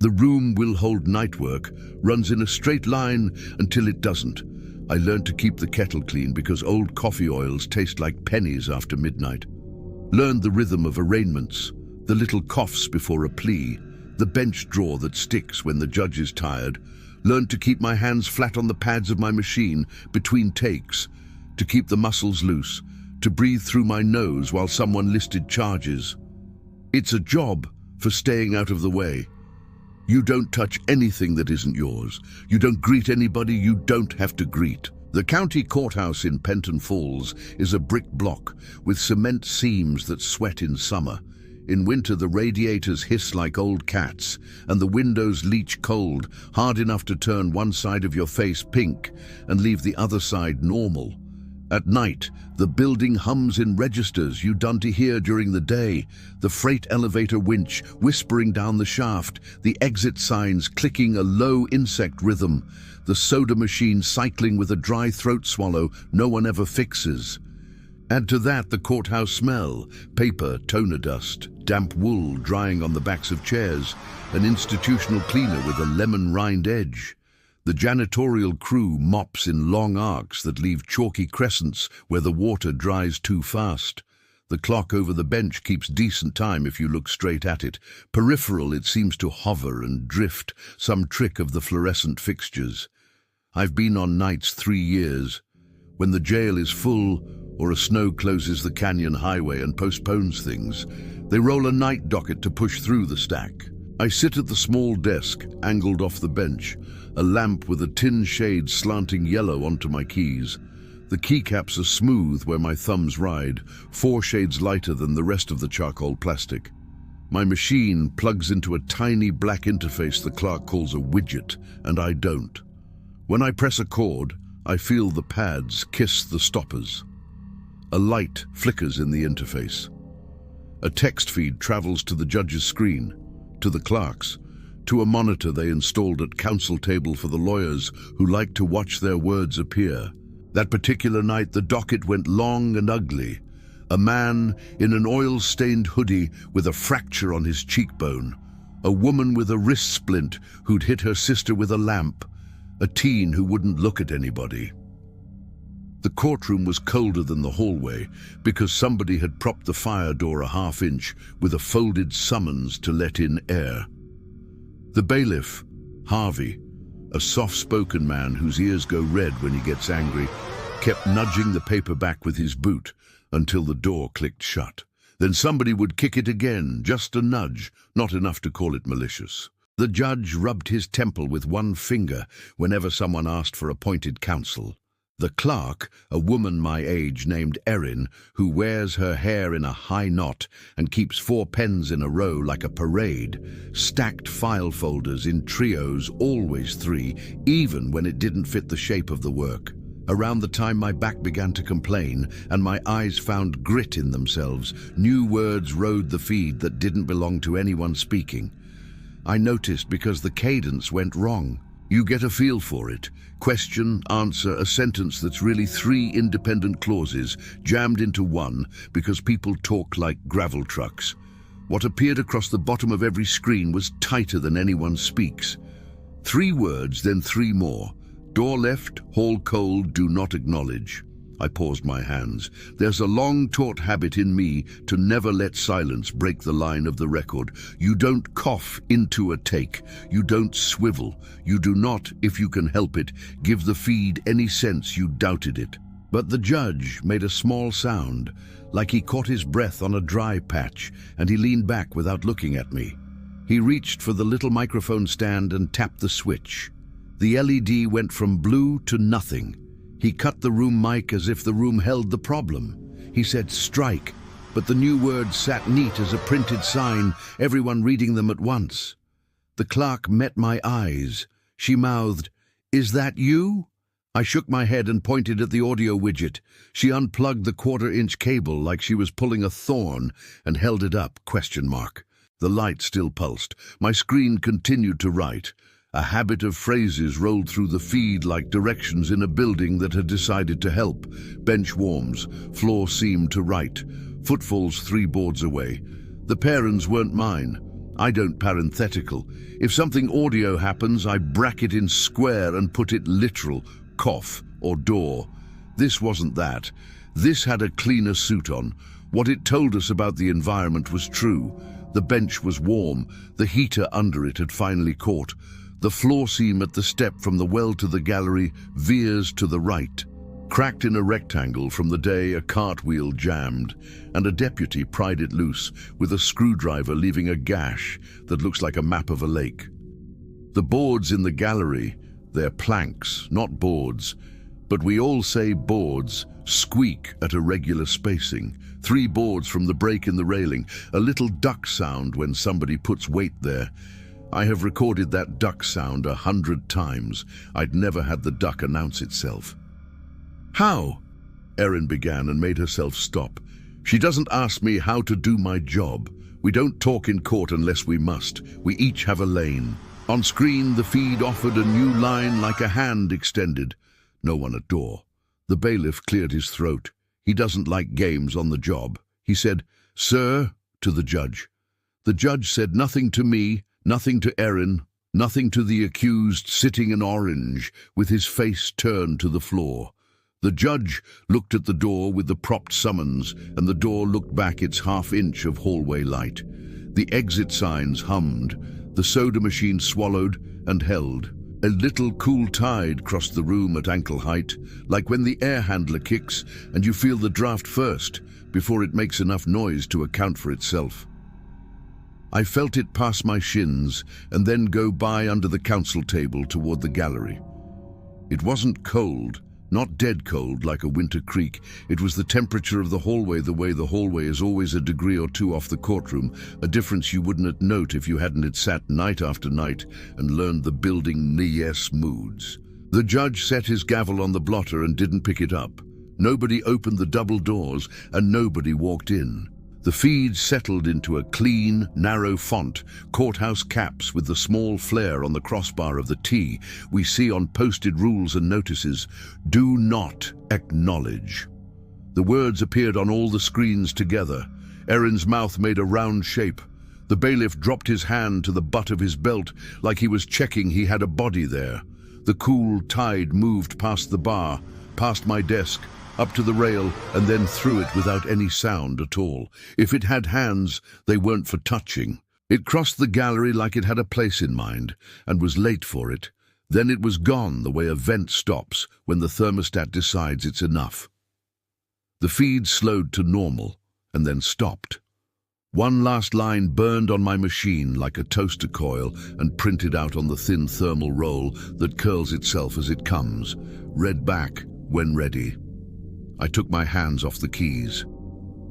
The room will hold night work, runs in a straight line until it doesn't. I learned to keep the kettle clean because old coffee oils taste like pennies after midnight. Learned the rhythm of arraignments, the little coughs before a plea, the bench drawer that sticks when the judge is tired. Learned to keep my hands flat on the pads of my machine between takes, to keep the muscles loose, to breathe through my nose while someone listed charges. It's a job for staying out of the way. You don't touch anything that isn't yours. You don't greet anybody you don't have to greet. The county courthouse in Penton Falls is a brick block with cement seams that sweat in summer. In winter, the radiators hiss like old cats, and the windows leach cold, hard enough to turn one side of your face pink and leave the other side normal. At night, the building hums in registers you don't hear during the day, the freight elevator winch whispering down the shaft, the exit signs clicking a low insect rhythm, the soda machine cycling with a dry throat swallow no one ever fixes. Add to that the courthouse smell, paper, toner dust, damp wool drying on the backs of chairs, an institutional cleaner with a lemon rind edge. The janitorial crew mops in long arcs that leave chalky crescents where the water dries too fast. The clock over the bench keeps decent time if you look straight at it. Peripheral, it seems to hover and drift, some trick of the fluorescent fixtures. I've been on nights 3 years. When the jail is full, or a snow closes the canyon highway and postpones things, they roll a night docket to push through the stack. I sit at the small desk, angled off the bench, a lamp with a tin shade slanting yellow onto my keys. The keycaps are smooth where my thumbs ride, 4 shades lighter than the rest of the charcoal plastic. My machine plugs into a tiny black interface the clerk calls a widget, and I don't. When I press a chord, I feel the pads kiss the stoppers. A light flickers in the interface. A text feed travels to the judge's screen, to the clerks, to a monitor they installed at counsel table for the lawyers who like to watch their words appear. That particular night, the docket went long and ugly. A man in an oil-stained hoodie with a fracture on his cheekbone. A woman with a wrist splint who'd hit her sister with a lamp. A teen who wouldn't look at anybody. The courtroom was colder than the hallway because somebody had propped the fire door a half-inch with a folded summons to let in air. The bailiff, Harvey, a soft-spoken man whose ears go red when he gets angry, kept nudging the paper back with his boot until the door clicked shut. Then somebody would kick it again, just a nudge, not enough to call it malicious. The judge rubbed his temple with one finger whenever someone asked for appointed counsel. The clerk, a woman my age named Erin, who wears her hair in a high knot and keeps 4 pens in a row like a parade, stacked file folders in trios, always 3, even when it didn't fit the shape of the work. Around the time my back began to complain and my eyes found grit in themselves, new words rode the feed that didn't belong to anyone speaking. I noticed because the cadence went wrong. You get a feel for it. Question, answer, a sentence that's really 3 independent clauses jammed into one because people talk like gravel trucks. What appeared across the bottom of every screen was tighter than anyone speaks. 3 words, then 3 more. Door left, hall cold, do not acknowledge. I paused my hands. There's a long-taught habit in me to never let silence break the line of the record. You don't cough into a take. You don't swivel. You do not, if you can help it, give the feed any sense you doubted it. But the judge made a small sound, like he caught his breath on a dry patch, and he leaned back without looking at me. He reached for the little microphone stand and tapped the switch. The LED went from blue to nothing. He cut the room mic as if the room held the problem. He said, "Strike," but the new words sat neat as a printed sign, everyone reading them at once. The clerk met my eyes. She mouthed, "Is that you?" I shook my head and pointed at the audio widget. She unplugged the 1/4-inch cable like she was pulling a thorn and held it up, ? The light still pulsed. My screen continued to write. A habit of phrases rolled through the feed like directions in a building that had decided to help. Bench warms, floor seamed to right, footfalls 3 boards away. The parents weren't mine. I don't parenthetical. If something audio happens, I bracket in square and put it literal, cough or door. This wasn't that. This had a cleaner suit on. What it told us about the environment was true. The bench was warm. The heater under it had finally caught. The floor seam at the step from the well to the gallery veers to the right, cracked in a rectangle from the day a cartwheel jammed, and a deputy pried it loose with a screwdriver, leaving a gash that looks like a map of a lake. The boards in the gallery, they're planks, not boards, but we all say boards, squeak at a regular spacing. 3 boards from the break in the railing, a little duck sound when somebody puts weight there. I have recorded that duck sound 100 times. I'd never had the duck announce itself. "How?" Erin began and made herself stop. "She doesn't ask me how to do my job. We don't talk in court unless we must. We each have a lane." On screen, the feed offered a new line like a hand extended. No one at door. The bailiff cleared his throat. He doesn't like games on the job. He said, "Sir," to the judge. The judge said nothing to me, nothing to Erin, nothing to the accused sitting in orange with his face turned to the floor. The judge looked at the door with the propped summons, and the door looked back its half-inch of hallway light. The exit signs hummed. The soda machine swallowed and held. A little cool tide crossed the room at ankle height, like when the air handler kicks and you feel the draft first before it makes enough noise to account for itself. I felt it pass my shins and then go by under the council table toward the gallery. It wasn't cold, not dead cold like a winter creek. It was the temperature of the hallway, the way the hallway is always a degree or two off the courtroom, a difference you wouldn't note if you hadn't sat night after night and learned the building yes moods. The judge set his gavel on the blotter and didn't pick it up. Nobody opened the double doors and nobody walked in. The feed settled into a clean, narrow font, courthouse caps with the small flare on the crossbar of the T we see on posted rules and notices. "Do not acknowledge." The words appeared on all the screens together. Erin's mouth made a round shape. The bailiff dropped his hand to the butt of his belt like he was checking he had a body there. The cool tide moved past the bar, past my desk, up to the rail, and then through it without any sound at all. If it had hands, they weren't for touching. It crossed the gallery like it had a place in mind, and was late for it. Then it was gone the way a vent stops when the thermostat decides it's enough. The feed slowed to normal, and then stopped. One last line burned on my machine like a toaster coil and printed out on the thin thermal roll that curls itself as it comes. Read back when ready. I took my hands off the keys.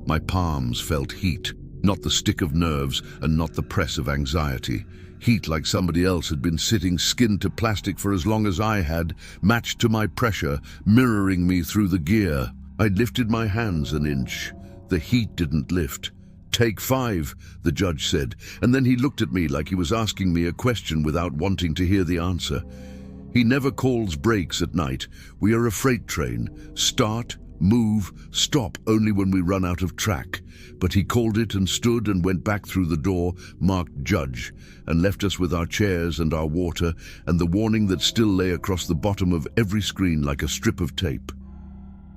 My palms felt heat, not the stick of nerves and not the press of anxiety. Heat like somebody else had been sitting skin to plastic for as long as I had, matched to my pressure, mirroring me through the gear. I lifted my hands an inch. The heat didn't lift. "Take 5, the judge said, and then he looked at me like he was asking me a question without wanting to hear the answer. He never calls brakes at night. We are a freight train. Start, move, stop only when we run out of track. But he called it and stood and went back through the door, marked judge, and left us with our chairs and our water and the warning that still lay across the bottom of every screen like a strip of tape.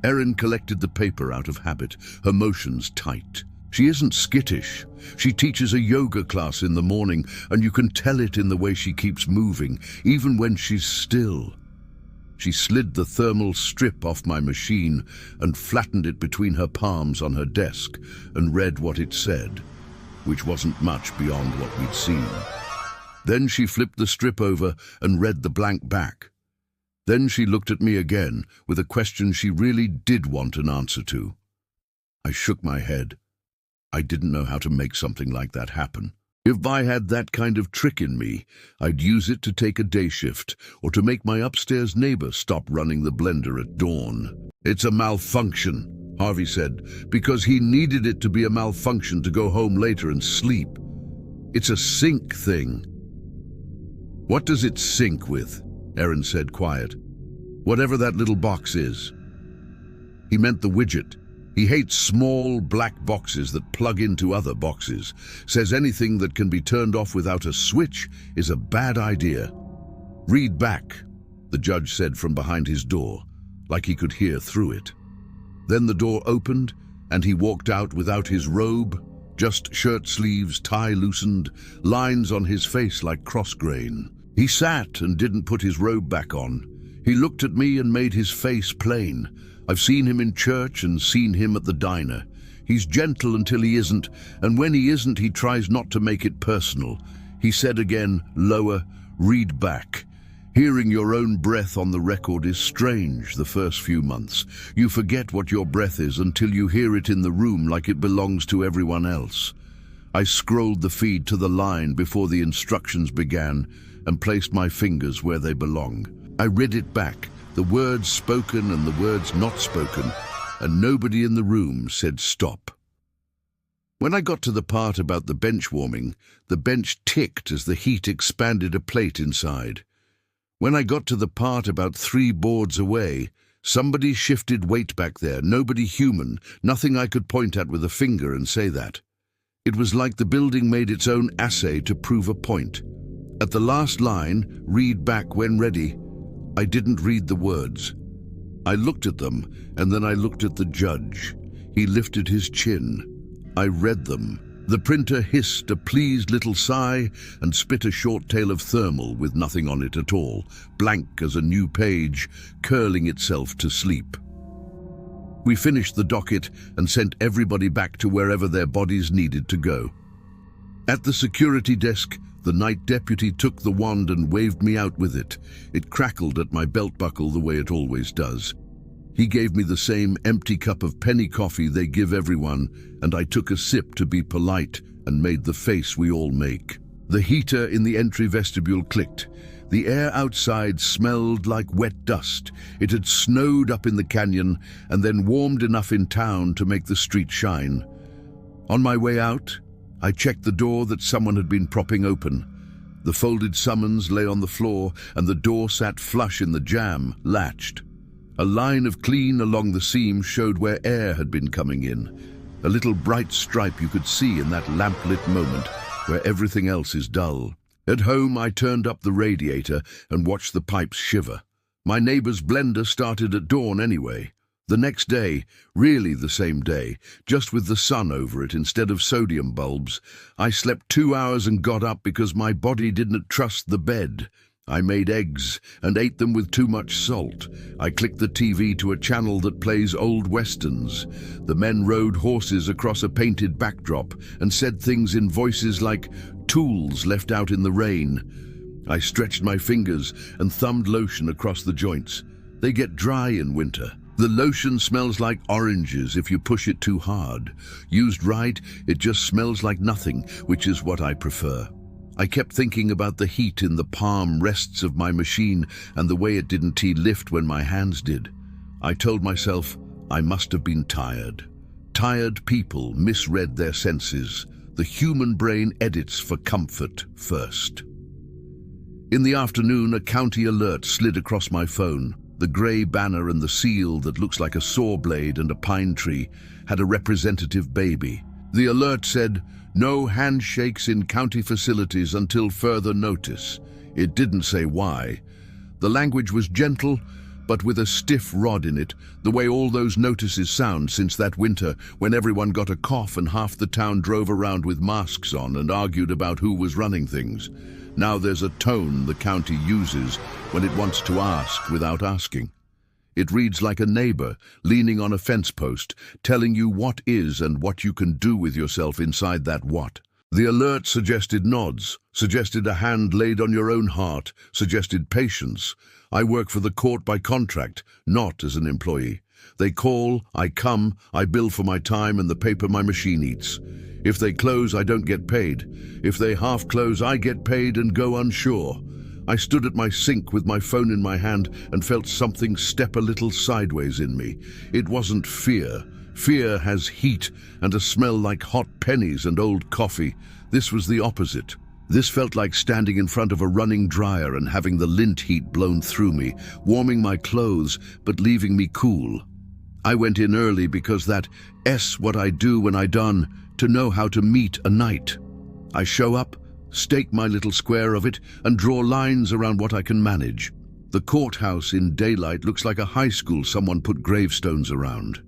Erin collected the paper out of habit, her motions tight. She isn't skittish. She teaches a yoga class in the morning, and you can tell it in the way she keeps moving, even when she's still. She slid the thermal strip off my machine and flattened it between her palms on her desk and read what it said, which wasn't much beyond what we'd seen. Then she flipped the strip over and read the blank back. Then she looked at me again with a question she really did want an answer to. I shook my head. I didn't know how to make something like that happen. If I had that kind of trick in me, I'd use it to take a day shift or to make my upstairs neighbor stop running the blender at dawn. "It's a malfunction," Harvey said, because he needed it to be a malfunction to go home later and sleep. "It's a sync thing." "What does it sync with?" Erin said, quiet. "Whatever that little box is." He meant the widget. He hates small black boxes that plug into other boxes. Says anything that can be turned off without a switch is a bad idea. "Read back," the judge said from behind his door, like he could hear through it. Then the door opened and he walked out without his robe, just shirt sleeves, tie loosened, lines on his face like cross grain. He sat and didn't put his robe back on. He looked at me and made his face plain. I've seen him in church and seen him at the diner. He's gentle until he isn't, and when he isn't, he tries not to make it personal. He said again, lower, "Read back." Hearing your own breath on the record is strange the first few months. You forget what your breath is until you hear it in the room like it belongs to everyone else. I scrolled the feed to the line before the instructions began and placed my fingers where they belong. I read it back, the words spoken and the words not spoken, and nobody in the room said stop. When I got to the part about the bench warming, the bench ticked as the heat expanded a plate inside. When I got to the part about 3 boards away, somebody shifted weight back there, nobody human, nothing I could point at with a finger and say that. It was like the building made its own assay to prove a point. At the last line, "Read back when ready," I didn't read the words. I looked at them, and then I looked at the judge. He lifted his chin. I read them. The printer hissed a pleased little sigh and spit a short tail of thermal with nothing on it at all, blank as a new page, curling itself to sleep. We finished the docket and sent everybody back to wherever their bodies needed to go. At the security desk, the night deputy took the wand and waved me out with it. It crackled at my belt buckle the way it always does. He gave me the same empty cup of penny coffee they give everyone, and I took a sip to be polite and made the face we all make. The heater in the entry vestibule clicked. The air outside smelled like wet dust. It had snowed up in the canyon and then warmed enough in town to make the street shine. On my way out, I checked the door that someone had been propping open. The folded summons lay on the floor and the door sat flush in the jamb, latched. A line of clean along the seam showed where air had been coming in. A little bright stripe you could see in that lamp-lit moment where everything else is dull. At home, I turned up the radiator and watched the pipes shiver. My neighbor's blender started at dawn anyway. The next day, really the same day, just with the sun over it instead of sodium bulbs, I slept 2 hours and got up because my body didn't trust the bed. I made eggs and ate them with too much salt. I clicked the TV to a channel that plays old westerns. The men rode horses across a painted backdrop and said things in voices like tools left out in the rain. I stretched my fingers and thumbed lotion across the joints. They get dry in winter. The lotion smells like oranges if you push it too hard. Used right, it just smells like nothing, which is what I prefer. I kept thinking about the heat in the palm rests of my machine and the way it didn't lift when my hands did. I told myself I must have been tired. Tired people misread their senses. The human brain edits for comfort first. In the afternoon, a county alert slid across my phone. The grey banner and the seal that looks like a saw blade and a pine tree had a representative baby. The alert said, "No handshakes in county facilities until further notice." It didn't say why. The language was gentle, but with a stiff rod in it, the way all those notices sound since that winter when everyone got a cough and half the town drove around with masks on and argued about who was running things. Now there's a tone the county uses when it wants to ask without asking. It reads like a neighbor leaning on a fence post, telling you what is and what you can do with yourself inside that what. The alert suggested nods, suggested a hand laid on your own heart, suggested patience. I work for the court by contract, not as an employee. They call, I come, I bill for my time and the paper my machine eats. If they close, I don't get paid. If they half close, I get paid and go unsure. I stood at my sink with my phone in my hand and felt something step a little sideways in me. It wasn't fear. Fear has heat and a smell like hot pennies and old coffee. This was the opposite. This felt like standing in front of a running dryer and having the lint heat blown through me, warming my clothes but leaving me cool. I went in early because that what I do when I done to know how to meet a night. I show up, stake my little square of it, and draw lines around what I can manage. The courthouse in daylight looks like a high school someone put gravestones around.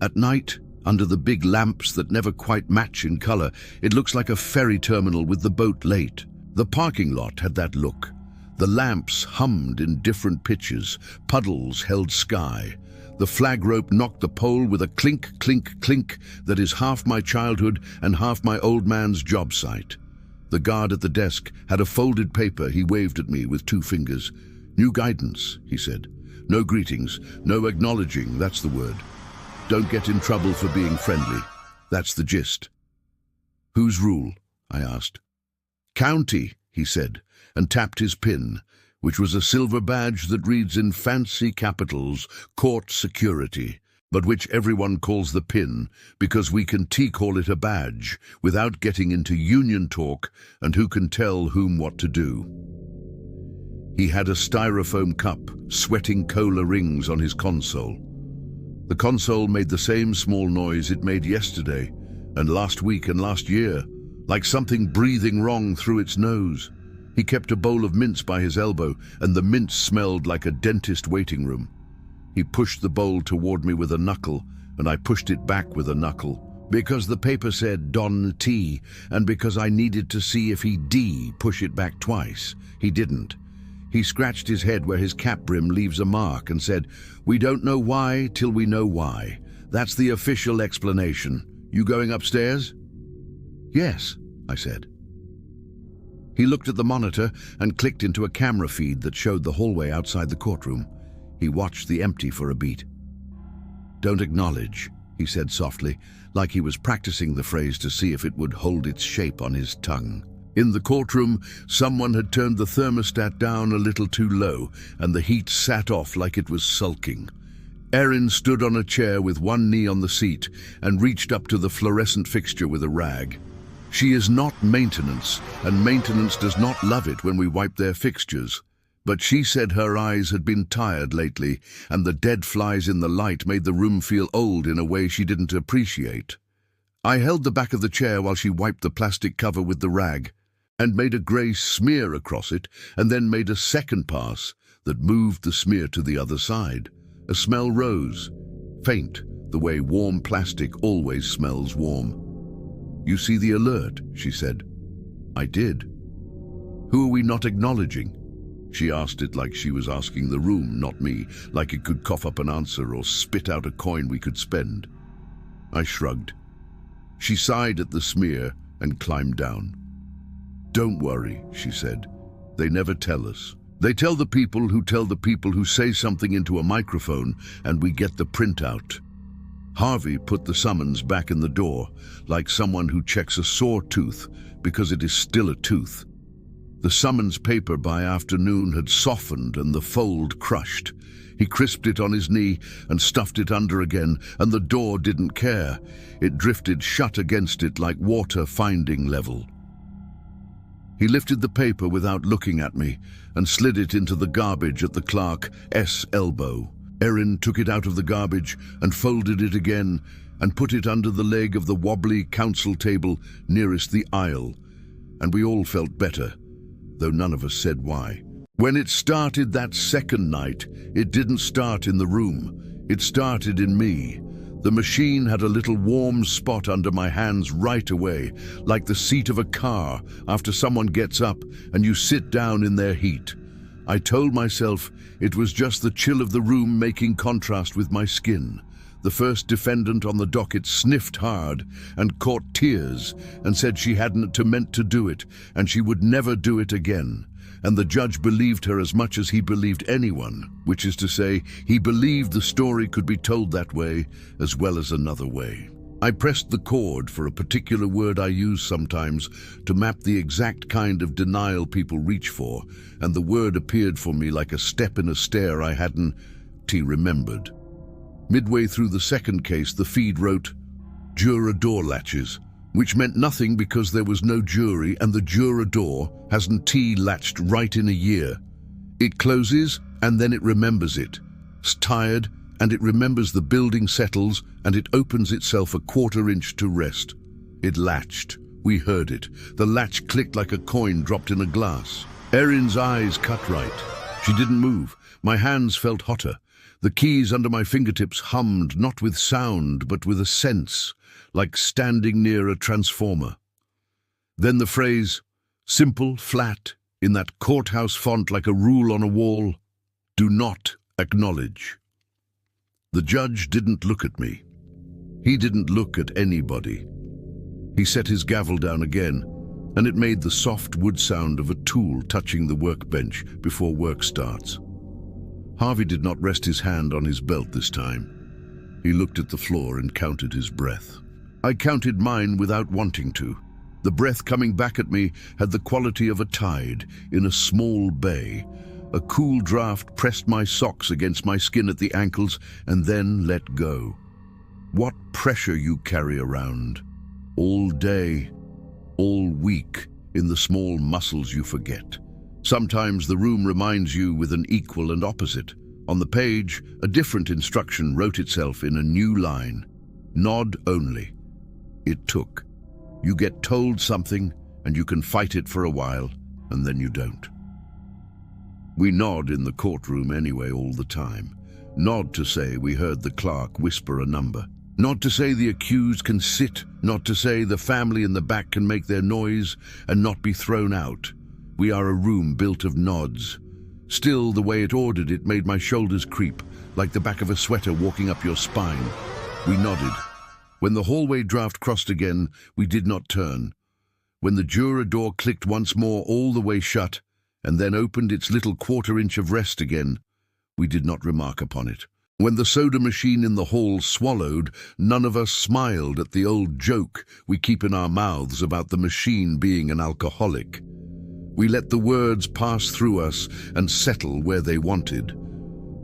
At night, under the big lamps that never quite match in color, it looks like a ferry terminal with the boat late. The parking lot had that look. The lamps hummed in different pitches, puddles held sky. The flag rope knocked the pole with a clink, clink, clink that is half my childhood and half my old man's job site. The guard at the desk had a folded paper he waved at me with 2 fingers. "New guidance," he said. "No greetings, no acknowledging, that's the word. Don't get in trouble for being friendly. That's the gist." "Whose rule?" I asked. "County," he said, and tapped his pin, which was a silver badge that reads in fancy capitals, "Court Security," but which everyone calls the pin because we can call it a badge without getting into union talk and who can tell whom what to do. He had a styrofoam cup, sweating cola rings on his console. The console made the same small noise it made yesterday and last week and last year, like something breathing wrong through its nose. He kept a bowl of mints by his elbow, and the mints smelled like a dentist waiting room. He pushed the bowl toward me with a knuckle, and I pushed it back with a knuckle, because the paper said Don T, and because I needed to see if he'd push it back twice. He didn't. He scratched his head where his cap brim leaves a mark and said, "We don't know why till we know why. That's the official explanation. You going upstairs?" "Yes," I said. He looked at the monitor and clicked into a camera feed that showed the hallway outside the courtroom. He watched the empty for a beat. "Don't acknowledge," he said softly, like he was practicing the phrase to see if it would hold its shape on his tongue. In the courtroom, someone had turned the thermostat down a little too low, and the heat sat off like it was sulking. Erin stood on a chair with one knee on the seat and reached up to the fluorescent fixture with a rag. She is not maintenance, and maintenance does not love it when we wipe their fixtures. But she said her eyes had been tired lately, and the dead flies in the light made the room feel old in a way she didn't appreciate. I held the back of the chair while she wiped the plastic cover with the rag, and made a grey smear across it, and then made a second pass that moved the smear to the other side. A smell rose, faint, the way warm plastic always smells warm. "You see the alert," she said. I did. "Who are we not acknowledging?" She asked it like she was asking the room, not me, like it could cough up an answer or spit out a coin we could spend. I shrugged. She sighed at the smear and climbed down. "Don't worry," she said. "They never tell us. They tell the people who say something into a microphone, and we get the printout." Harvey put the summons back in the door, like someone who checks a sore tooth because it is still a tooth. The summons paper by afternoon had softened and the fold crushed. He crisped it on his knee and stuffed it under again, and the door didn't care. It drifted shut against it like water finding level. He lifted the paper without looking at me and slid it into the garbage at the clerk's elbow. Erin took it out of the garbage and folded it again and put it under the leg of the wobbly council table nearest the aisle, and we all felt better, though none of us said why. When it started that second night, it didn't start in the room. It started in me. The machine had a little warm spot under my hands right away, like the seat of a car after someone gets up and you sit down in their heat. I told myself it was just the chill of the room making contrast with my skin. The first defendant on the docket sniffed hard and caught tears and said she hadn't meant to do it and she would never do it again. And the judge believed her as much as he believed anyone, which is to say, he believed the story could be told that way as well as another way. I pressed the chord for a particular word I use sometimes to map the exact kind of denial people reach for, and the word appeared for me like a step in a stair I hadn't remembered. Midway through the second case, the feed wrote, "Juror door latches," which meant nothing because there was no jury and the juror door hasn't latched right in a year. It closes and then it remembers it. It's tired and it remembers the building settles, and it opens itself a quarter-inch to rest. It latched. We heard it. The latch clicked like a coin dropped in a glass. Erin's eyes cut right. She didn't move. My hands felt hotter. The keys under my fingertips hummed, not with sound, but with a sense, like standing near a transformer. Then the phrase, simple, flat, in that courthouse font like a rule on a wall, "Do not acknowledge." The judge didn't look at me. He didn't look at anybody. He set his gavel down again, and it made the soft wood sound of a tool touching the workbench before work starts. Harvey did not rest his hand on his belt this time. He looked at the floor and counted his breath. I counted mine without wanting to. The breath coming back at me had the quality of a tide in a small bay. A cool draft pressed my socks against my skin at the ankles and then let go. What pressure you carry around. All day, all week, in the small muscles you forget. Sometimes the room reminds you with an equal and opposite. On the page, a different instruction wrote itself in a new line. Nod only. It took. You get told something, and you can fight it for a while, and then you don't. We nod in the courtroom anyway all the time. Nod to say we heard the clerk whisper a number. Nod to say the accused can sit, not to say the family in the back can make their noise and not be thrown out. We are a room built of nods. Still, the way it ordered it made my shoulders creep, like the back of a sweater walking up your spine. We nodded. When the hallway draft crossed again, we did not turn. When the juror door clicked once more all the way shut, and then opened its little quarter-inch of rest again, we did not remark upon it. When the soda machine in the hall swallowed, none of us smiled at the old joke we keep in our mouths about the machine being an alcoholic. We let the words pass through us and settle where they wanted.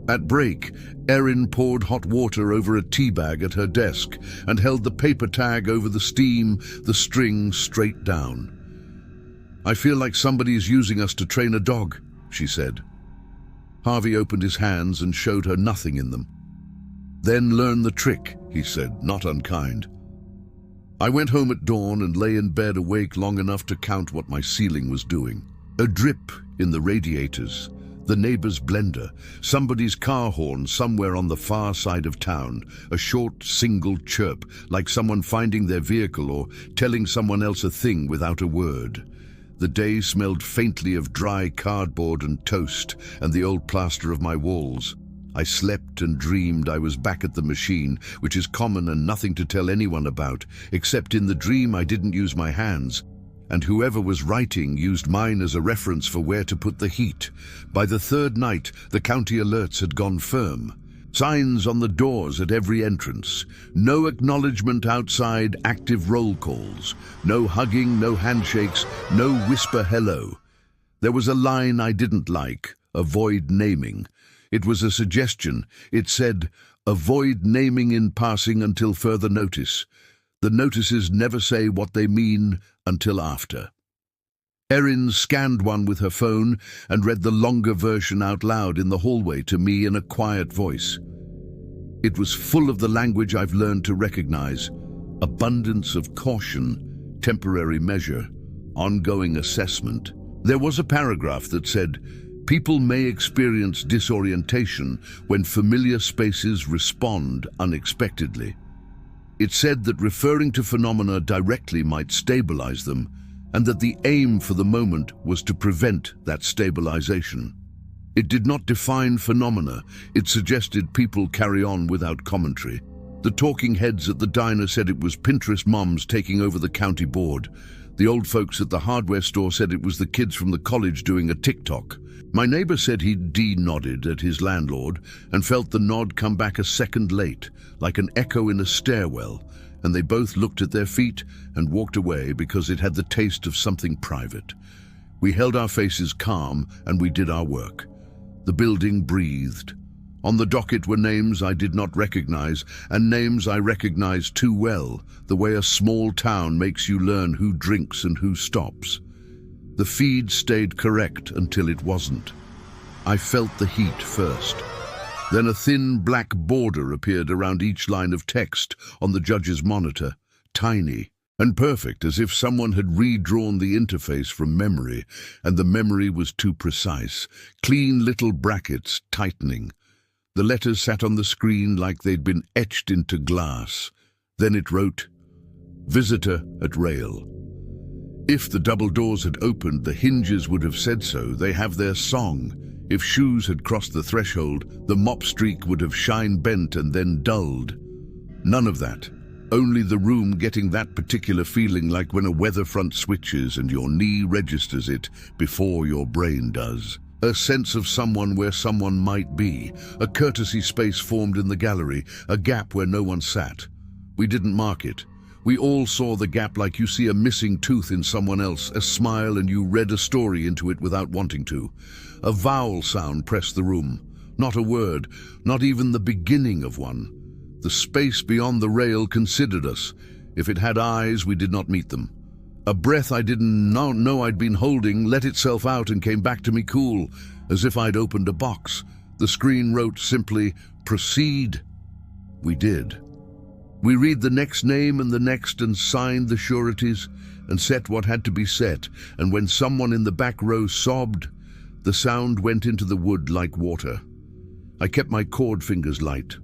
At break, Erin poured hot water over a tea bag at her desk and held the paper tag over the steam, the string straight down. "I feel like somebody is using us to train a dog," she said. Harvey opened his hands and showed her nothing in them. "Then learn the trick," he said, not unkind. I went home at dawn and lay in bed awake long enough to count what my ceiling was doing. A drip in the radiators, the neighbor's blender, somebody's car horn somewhere on the far side of town, a short single chirp, like someone finding their vehicle or telling someone else a thing without a word. The day smelled faintly of dry cardboard and toast and the old plaster of my walls. I slept and dreamed I was back at the machine, which is common and nothing to tell anyone about, except in the dream I didn't use my hands, and whoever was writing used mine as a reference for where to put the heat. By the third night, the county alerts had gone firm. Signs on the doors at every entrance. No acknowledgement outside, active roll calls. No hugging, no handshakes, no whisper hello. There was a line I didn't like, avoid naming. It was a suggestion. It said, avoid naming in passing until further notice. The notices never say what they mean until after. Erin scanned one with her phone and read the longer version out loud in the hallway to me in a quiet voice. It was full of the language I've learned to recognize. Abundance of caution, temporary measure, ongoing assessment. There was a paragraph that said, people may experience disorientation when familiar spaces respond unexpectedly. It said that referring to phenomena directly might stabilize them, and that the aim for the moment was to prevent that stabilization. It did not define phenomena, it suggested people carry on without commentary. The talking heads at the diner said it was Pinterest moms taking over the county board. The old folks at the hardware store said it was the kids from the college doing a TikTok. My neighbor said he nodded at his landlord and felt the nod come back a second late, like an echo in a stairwell, and they both looked at their feet and walked away because it had the taste of something private. We held our faces calm and we did our work. The building breathed. On the docket were names I did not recognize and names I recognized too well, the way a small town makes you learn who drinks and who stops. The feed stayed correct until it wasn't. I felt the heat first. Then a thin black border appeared around each line of text on the judge's monitor, tiny and perfect, as if someone had redrawn the interface from memory, and the memory was too precise. Clean little brackets tightening. The letters sat on the screen like they'd been etched into glass. Then it wrote, "Visitor at rail." If the double doors had opened, the hinges would have said so. They have their song. If shoes had crossed the threshold, the mop streak would have shine bent and then dulled. None of that. Only the room getting that particular feeling, like when a weather front switches and your knee registers it before your brain does. A sense of someone where someone might be. A courtesy space formed in the gallery, a gap where no one sat. We didn't mark it. We all saw the gap like you see a missing tooth in someone else, a smile, and you read a story into it without wanting to. A vowel sound pressed the room. Not a word, not even the beginning of one. The space beyond the rail considered us. If it had eyes, we did not meet them. A breath I didn't know I'd been holding let itself out and came back to me cool, as if I'd opened a box. The screen wrote simply, "Proceed." We did. We read the next name and the next and signed the sureties and set what had to be set, and when someone in the back row sobbed, the sound went into the wood like water. I kept my cord fingers light.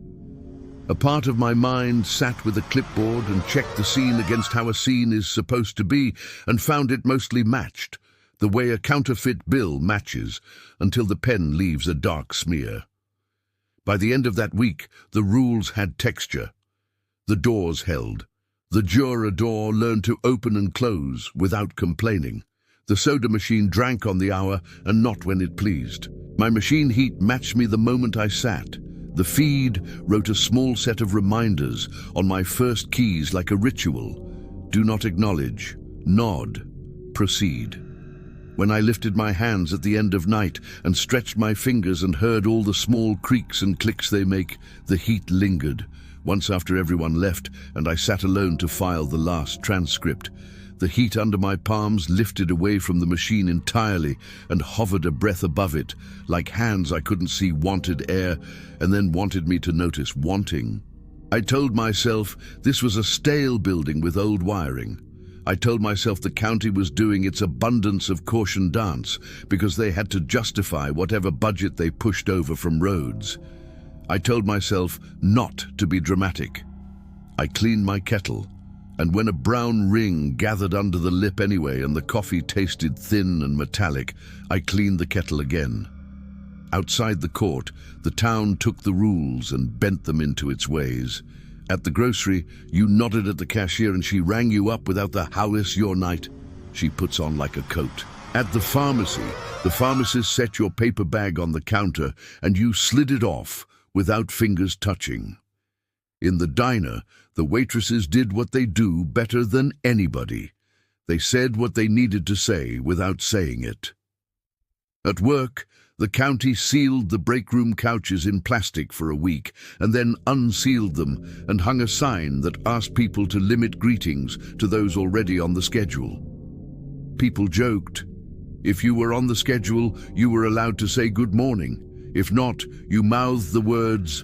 A part of my mind sat with a clipboard and checked the scene against how a scene is supposed to be and found it mostly matched, the way a counterfeit bill matches, until the pen leaves a dark smear. By the end of that week, the rules had texture. The doors held. The juror door learned to open and close without complaining. The soda machine drank on the hour and not when it pleased. My machine heat matched me the moment I sat. The feed wrote a small set of reminders on my first keys like a ritual. Do not acknowledge. Nod. Proceed. When I lifted my hands at the end of night and stretched my fingers and heard all the small creaks and clicks they make, the heat lingered. Once after everyone left and I sat alone to file the last transcript, the heat under my palms lifted away from the machine entirely and hovered a breath above it, like hands I couldn't see wanted air and then wanted me to notice wanting. I told myself this was a stale building with old wiring. I told myself the county was doing its abundance of caution dance because they had to justify whatever budget they pushed over from roads. I told myself not to be dramatic. I cleaned my kettle, and when a brown ring gathered under the lip anyway and the coffee tasted thin and metallic, I cleaned the kettle again. Outside the court, the town took the rules and bent them into its ways. At the grocery, you nodded at the cashier and she rang you up without the "How is your night?" she puts on like a coat. At the pharmacy, the pharmacist set your paper bag on the counter and you slid it off without fingers touching. In the diner, the waitresses did what they do better than anybody. They said what they needed to say without saying it. At work, the county sealed the break room couches in plastic for a week and then unsealed them and hung a sign that asked people to limit greetings to those already on the schedule. People joked. If you were on the schedule, you were allowed to say good morning. If not, you mouthed the words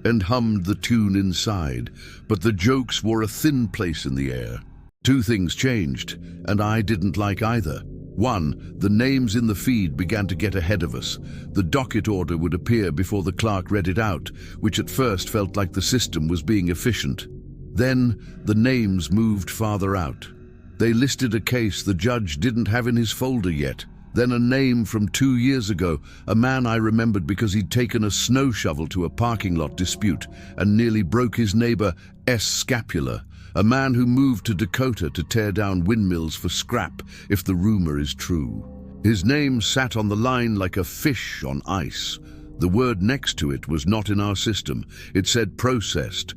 and hummed the tune inside, but the jokes wore a thin place in the air. Two things changed, and I didn't like either. One, the names in the feed began to get ahead of us. The docket order would appear before the clerk read it out, which at first felt like the system was being efficient. Then, the names moved farther out. They listed a case the judge didn't have in his folder yet. Then a name from 2 years ago, a man I remembered because he'd taken a snow shovel to a parking lot dispute and nearly broke his neighbor S. scapula, a man who moved to Dakota to tear down windmills for scrap, if the rumor is true. His name sat on the line like a fish on ice. The word next to it was not in our system. It said processed.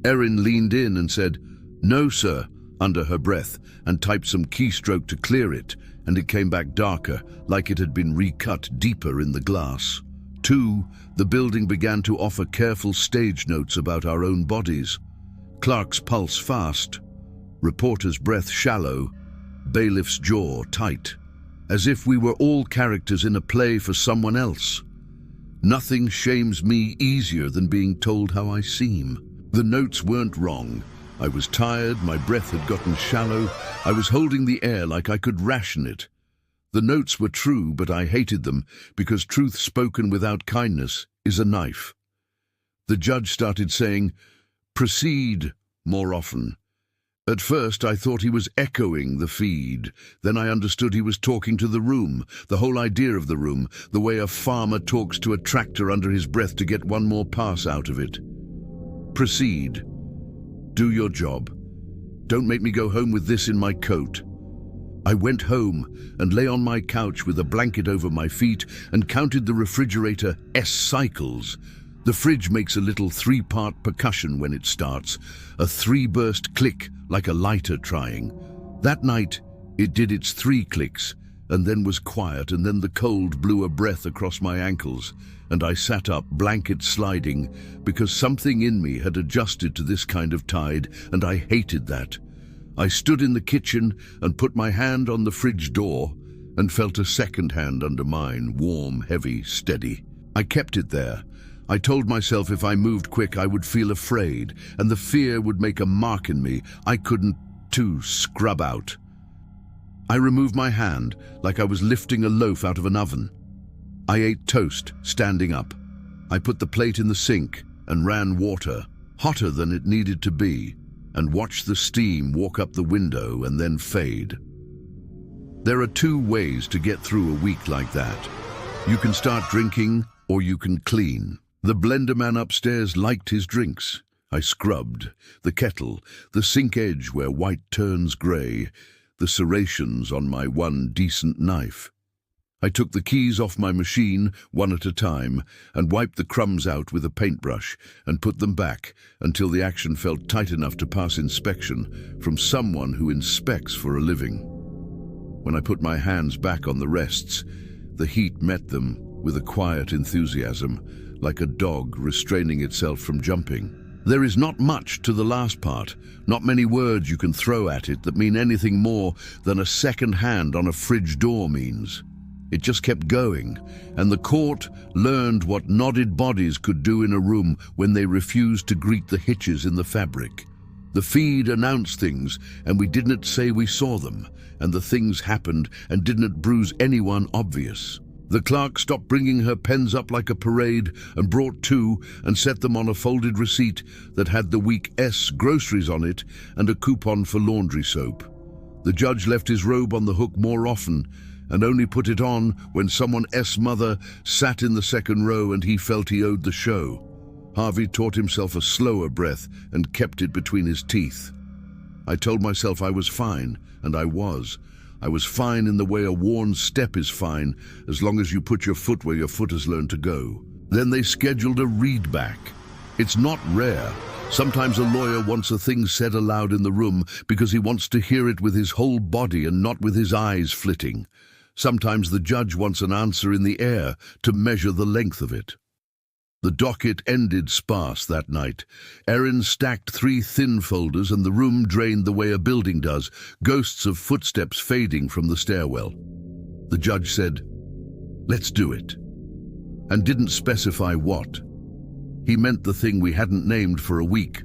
Erin leaned in and said, "No, sir," under her breath, and typed some keystroke to clear it, and it came back darker, like it had been recut deeper in the glass. 2, the building began to offer careful stage notes about our own bodies. Clerk's pulse fast, reporter's breath shallow, bailiff's jaw tight, as if we were all characters in a play for someone else. Nothing shames me easier than being told how I seem. The notes weren't wrong. I was tired, my breath had gotten shallow, I was holding the air like I could ration it. The notes were true, but I hated them because truth spoken without kindness is a knife. The judge started saying, "Proceed," more often. At first I thought he was echoing the feed. Then I understood he was talking to the room, the whole idea of the room, the way a farmer talks to a tractor under his breath to get one more pass out of it. Proceed. Do your job. Don't make me go home with this in my coat. I went home and lay on my couch with a blanket over my feet and counted the refrigerator S cycles. The fridge makes a little 3-part percussion when it starts, a 3-burst click like a lighter trying. That night, it did its 3 clicks and then was quiet, and then the cold blew a breath across my ankles and I sat up, blanket sliding, because something in me had adjusted to this kind of tide and I hated that. I stood in the kitchen and put my hand on the fridge door and felt a second hand under mine, warm, heavy, steady. I kept it there. I told myself if I moved quick I would feel afraid and the fear would make a mark in me I couldn't scrub out. I removed my hand like I was lifting a loaf out of an oven. I ate toast, standing up. I put the plate in the sink and ran water, hotter than it needed to be, and watched the steam walk up the window and then fade. There are 2 ways to get through a week like that. You can start drinking or you can clean. The blender man upstairs liked his drinks. I scrubbed the kettle, the sink edge where white turns grey, the serrations on my one decent knife. I took the keys off my machine, one at a time, and wiped the crumbs out with a paintbrush and put them back until the action felt tight enough to pass inspection from someone who inspects for a living. When I put my hands back on the rests, the heat met them with a quiet enthusiasm, like a dog restraining itself from jumping. There is not much to the last part, not many words you can throw at it that mean anything more than a second hand on a fridge door means. It just kept going, and the court learned what nodded bodies could do in a room when they refused to greet the hitches in the fabric. The feed announced things, and we didn't say we saw them, and the things happened and didn't bruise anyone obvious. The clerk stopped bringing her pens up like a parade and brought 2 and set them on a folded receipt that had the week S groceries on it and a coupon for laundry soap. The judge left his robe on the hook more often and only put it on when someone S mother sat in the second row and he felt he owed the show. Harvey taught himself a slower breath and kept it between his teeth. I told myself I was fine, and I was. I was fine in the way a worn step is fine, as long as you put your foot where your foot has learned to go. Then they scheduled a readback. It's not rare. Sometimes a lawyer wants a thing said aloud in the room because he wants to hear it with his whole body and not with his eyes flitting. Sometimes the judge wants an answer in the air to measure the length of it. The docket ended sparse that night. Erin stacked 3 thin folders and the room drained the way a building does, ghosts of footsteps fading from the stairwell. The judge said, "Let's do it," and didn't specify what. He meant the thing we hadn't named for a week.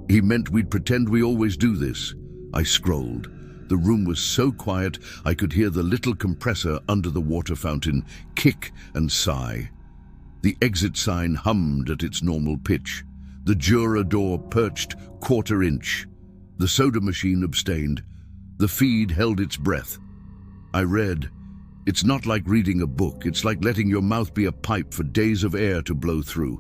He meant we'd pretend we always do this. I scrolled. The room was so quiet I could hear the little compressor under the water fountain kick and sigh. The exit sign hummed at its normal pitch. The juror door perched 1/4 inch. The soda machine abstained. The feed held its breath. I read, "It's not like reading a book. It's like letting your mouth be a pipe for days of air to blow through.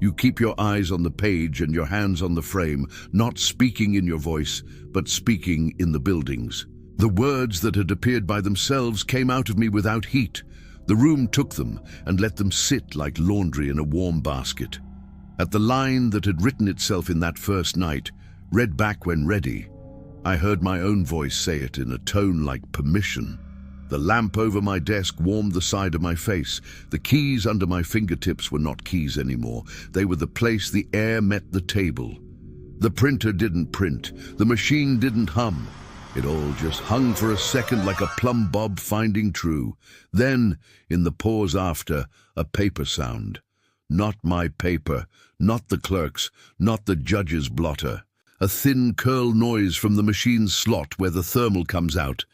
You keep your eyes on the page and your hands on the frame, not speaking in your voice, but speaking in the buildings." The words that had appeared by themselves came out of me without heat. The room took them and let them sit like laundry in a warm basket. At the line that had written itself in that first night, "Read back when ready," I heard my own voice say it in a tone like permission. The lamp over my desk warmed the side of my face. The keys under my fingertips were not keys anymore. They were the place the air met the table. The printer didn't print. The machine didn't hum. It all just hung for a second like a plumb bob finding true. Then, in the pause after, a paper sound. Not my paper, not the clerk's, not the judge's blotter. A thin curl noise from the machine's slot where the thermal comes out.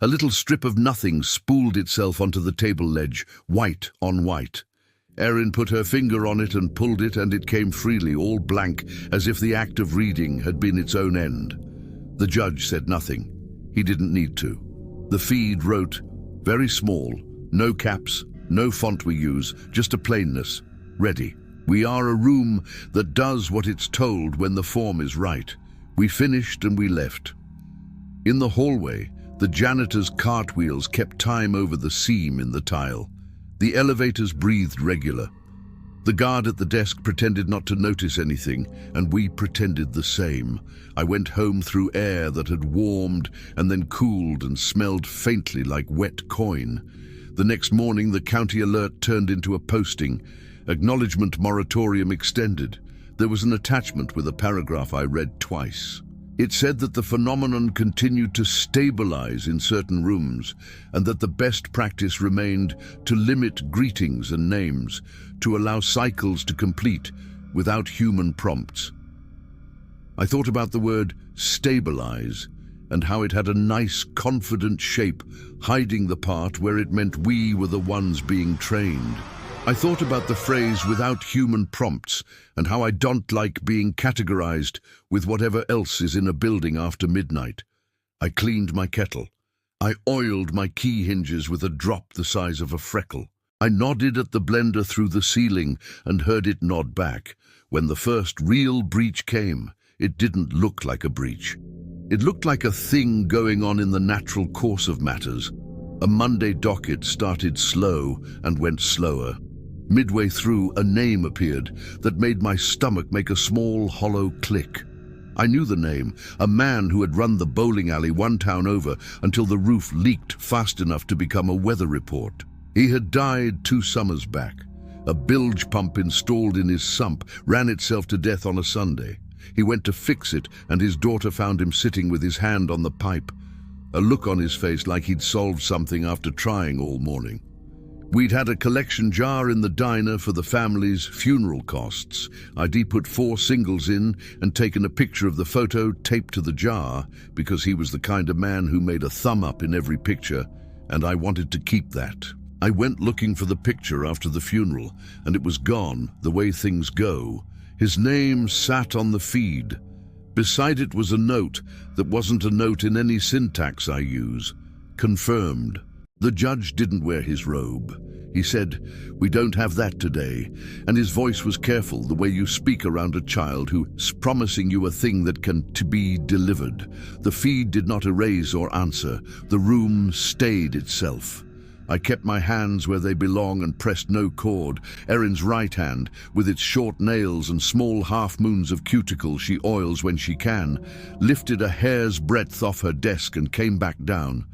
A little strip of nothing spooled itself onto the table ledge, white on white. Erin put her finger on it and pulled it, and it came freely, all blank, as if the act of reading had been its own end. The judge said nothing. He didn't need to. The feed wrote, very small, no caps, no font we use, just a plainness. Ready. We are a room that does what it's told when the form is right. We finished and we left. In the hallway, the janitor's cartwheels kept time over the seam in the tile. The elevators breathed regular. The guard at the desk pretended not to notice anything, and we pretended the same. I went home through air that had warmed and then cooled and smelled faintly like wet coin. The next morning, the county alert turned into a posting. Acknowledgement moratorium extended. There was an attachment with a paragraph I read twice. It said that the phenomenon continued to stabilize in certain rooms, and that the best practice remained to limit greetings and names, to allow cycles to complete without human prompts. I thought about the word stabilize and how it had a nice, confident shape, hiding the part where it meant we were the ones being trained. I thought about the phrase without human prompts and how I don't like being categorized with whatever else is in a building after midnight. I cleaned my kettle. I oiled my key hinges with a drop the size of a freckle. I nodded at the blender through the ceiling and heard it nod back. When the first real breach came, it didn't look like a breach. It looked like a thing going on in the natural course of matters. A Monday docket started slow and went slower. Midway through, a name appeared that made my stomach make a small, hollow click. I knew the name, a man who had run the bowling alley one town over until the roof leaked fast enough to become a weather report. He had died 2 summers back. A bilge pump installed in his sump ran itself to death on a Sunday. He went to fix it, and his daughter found him sitting with his hand on the pipe, a look on his face like he'd solved something after trying all morning. We'd had a collection jar in the diner for the family's funeral costs. I'd put 4 singles in and taken a picture of the photo taped to the jar because he was the kind of man who made a thumb up in every picture, and I wanted to keep that. I went looking for the picture after the funeral, and it was gone, the way things go. His name sat on the feed. Beside it was a note that wasn't a note in any syntax I use. Confirmed. The judge didn't wear his robe. He said, "We don't have that today," and his voice was careful, the way you speak around a child who's promising you a thing that can be delivered. The feed did not erase or answer. The room stayed itself. I kept my hands where they belong and pressed no chord. Erin's right hand, with its short nails and small half-moons of cuticle she oils when she can, lifted a hair's breadth off her desk and came back down.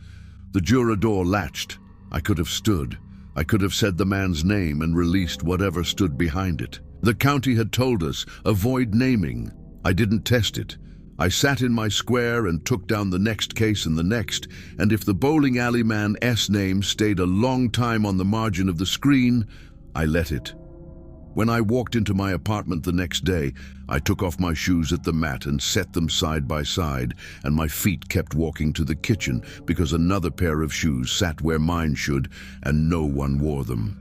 The juror door latched. I could have stood. I could have said the man's name and released whatever stood behind it. The county had told us, avoid naming. I didn't test it. I sat in my square and took down the next case and the next, and if the bowling alley man's name stayed a long time on the margin of the screen, I let it. When I walked into my apartment the next day, I took off my shoes at the mat and set them side by side, and my feet kept walking to the kitchen because another pair of shoes sat where mine should, and no one wore them.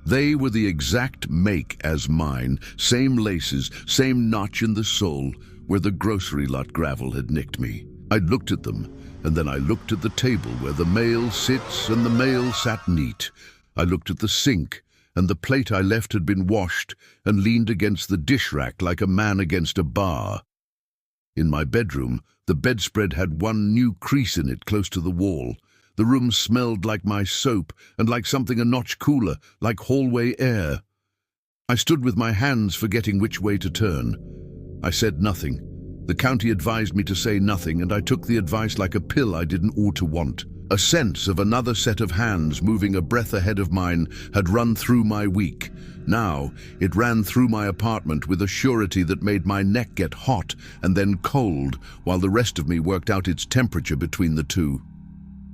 They were the exact make as mine, same laces, same notch in the sole, where the grocery lot gravel had nicked me. I looked at them, and then I looked at the table where the male sits and the male sat neat. I looked at the sink, and the plate I left had been washed and leaned against the dish rack like a man against a bar. In my bedroom, the bedspread had one new crease in it close to the wall. The room smelled like my soap and like something a notch cooler, like hallway air. I stood with my hands forgetting which way to turn. I said nothing. The county advised me to say nothing, and I took the advice like a pill I didn't ought to want. A sense of another set of hands moving a breath ahead of mine had run through my week. Now, it ran through my apartment with a surety that made my neck get hot and then cold, while the rest of me worked out its temperature between the two.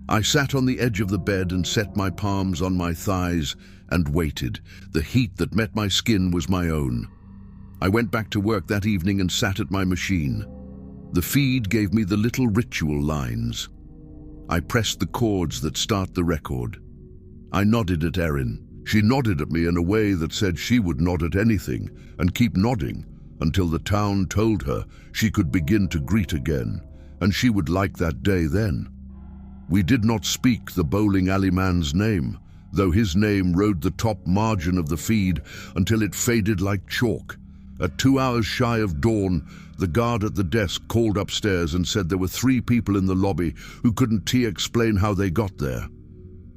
I sat on the edge of the bed and set my palms on my thighs and waited. The heat that met my skin was my own. I went back to work that evening and sat at my machine. The feed gave me the little ritual lines. I pressed the chords that start the record. I nodded at Erin. She nodded at me in a way that said she would nod at anything and keep nodding until the town told her she could begin to greet again, and she would like that day then. We did not speak the bowling alley man's name, though his name rode the top margin of the feed until it faded like chalk. At 2 hours shy of dawn, the guard at the desk called upstairs and said there were 3 people in the lobby who couldn't explain how they got there.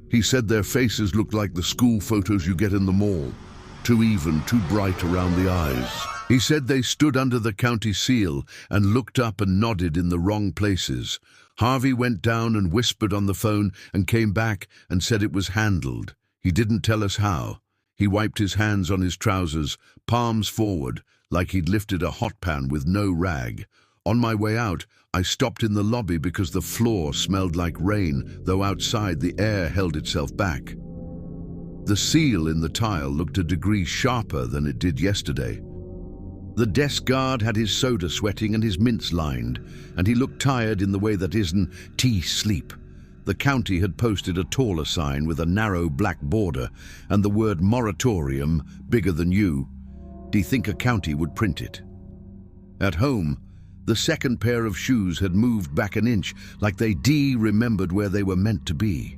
He said their faces looked like the school photos you get in the mall, too even, too bright around the eyes. He said they stood under the county seal and looked up and nodded in the wrong places. Harvey went down and whispered on the phone and came back and said it was handled. He didn't tell us how. He wiped his hands on his trousers, palms forward, like he'd lifted a hot pan with no rag. On my way out, I stopped in the lobby because the floor smelled like rain, though outside the air held itself back. The seal in the tile looked a degree sharper than it did yesterday. The desk guard had his soda sweating and his mints lined, and he looked tired in the way that isn't sleep. The county had posted a taller sign with a narrow black border and the word moratorium bigger than you. Do you think a county would print it? At home, the second pair of shoes had moved back an inch, like they remembered where they were meant to be.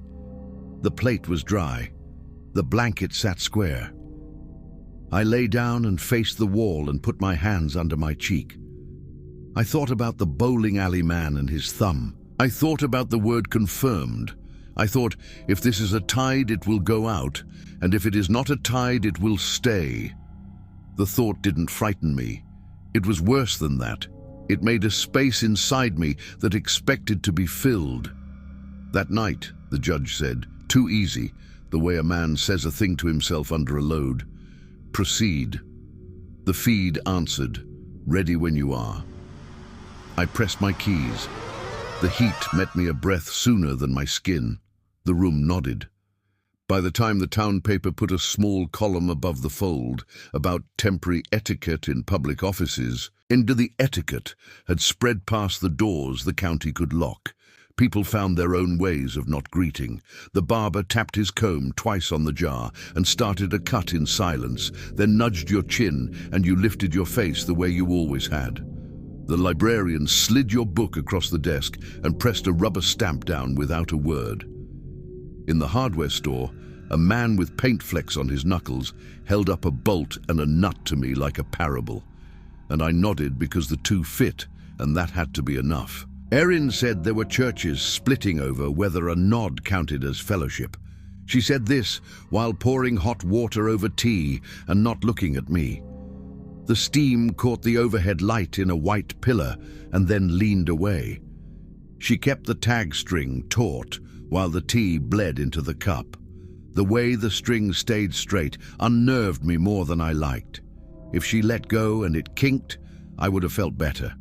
The plate was dry. The blanket sat square. I lay down and faced the wall and put my hands under my cheek. I thought about the bowling alley man and his thumb. I thought about the word confirmed. I thought, if this is a tide, it will go out, and if it is not a tide, it will stay. The thought didn't frighten me. It was worse than that. It made a space inside me that expected to be filled. That night, the judge said, too easy, the way a man says a thing to himself under a load. Proceed. The feed answered, ready when you are. I pressed my keys. The heat met me a breath sooner than my skin. The room nodded. By the time the town paper put a small column above the fold about temporary etiquette in public offices, into the etiquette had spread past the doors the county could lock. People found their own ways of not greeting. The barber tapped his comb twice on the jar and started a cut in silence, then nudged your chin and you lifted your face the way you always had. The librarian slid your book across the desk and pressed a rubber stamp down without a word. In the hardware store, a man with paint flecks on his knuckles held up a bolt and a nut to me like a parable, and I nodded because the two fit, and that had to be enough. Erin said there were churches splitting over whether a nod counted as fellowship. She said this while pouring hot water over tea and not looking at me. The steam caught the overhead light in a white pillar and then leaned away. She kept the tag string taut while the tea bled into the cup. The way the string stayed straight unnerved me more than I liked. If she let go and it kinked, I would have felt better.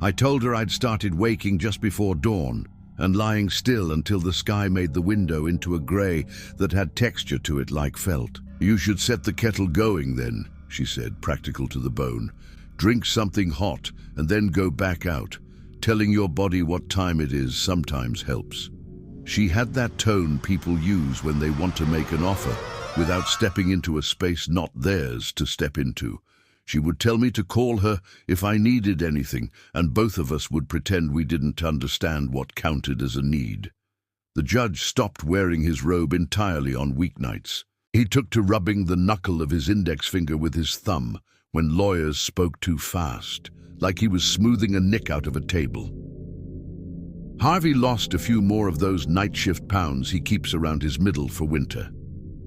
I told her I'd started waking just before dawn and lying still until the sky made the window into a grey that had texture to it like felt. You should set the kettle going then, she said, practical to the bone. Drink something hot and then go back out. Telling your body what time it is sometimes helps. She had that tone people use when they want to make an offer without stepping into a space not theirs to step into. She would tell me to call her if I needed anything, and both of us would pretend we didn't understand what counted as a need. The judge stopped wearing his robe entirely on weeknights. He took to rubbing the knuckle of his index finger with his thumb when lawyers spoke too fast, like he was smoothing a nick out of a table. Harvey lost a few more of those night shift pounds he keeps around his middle for winter.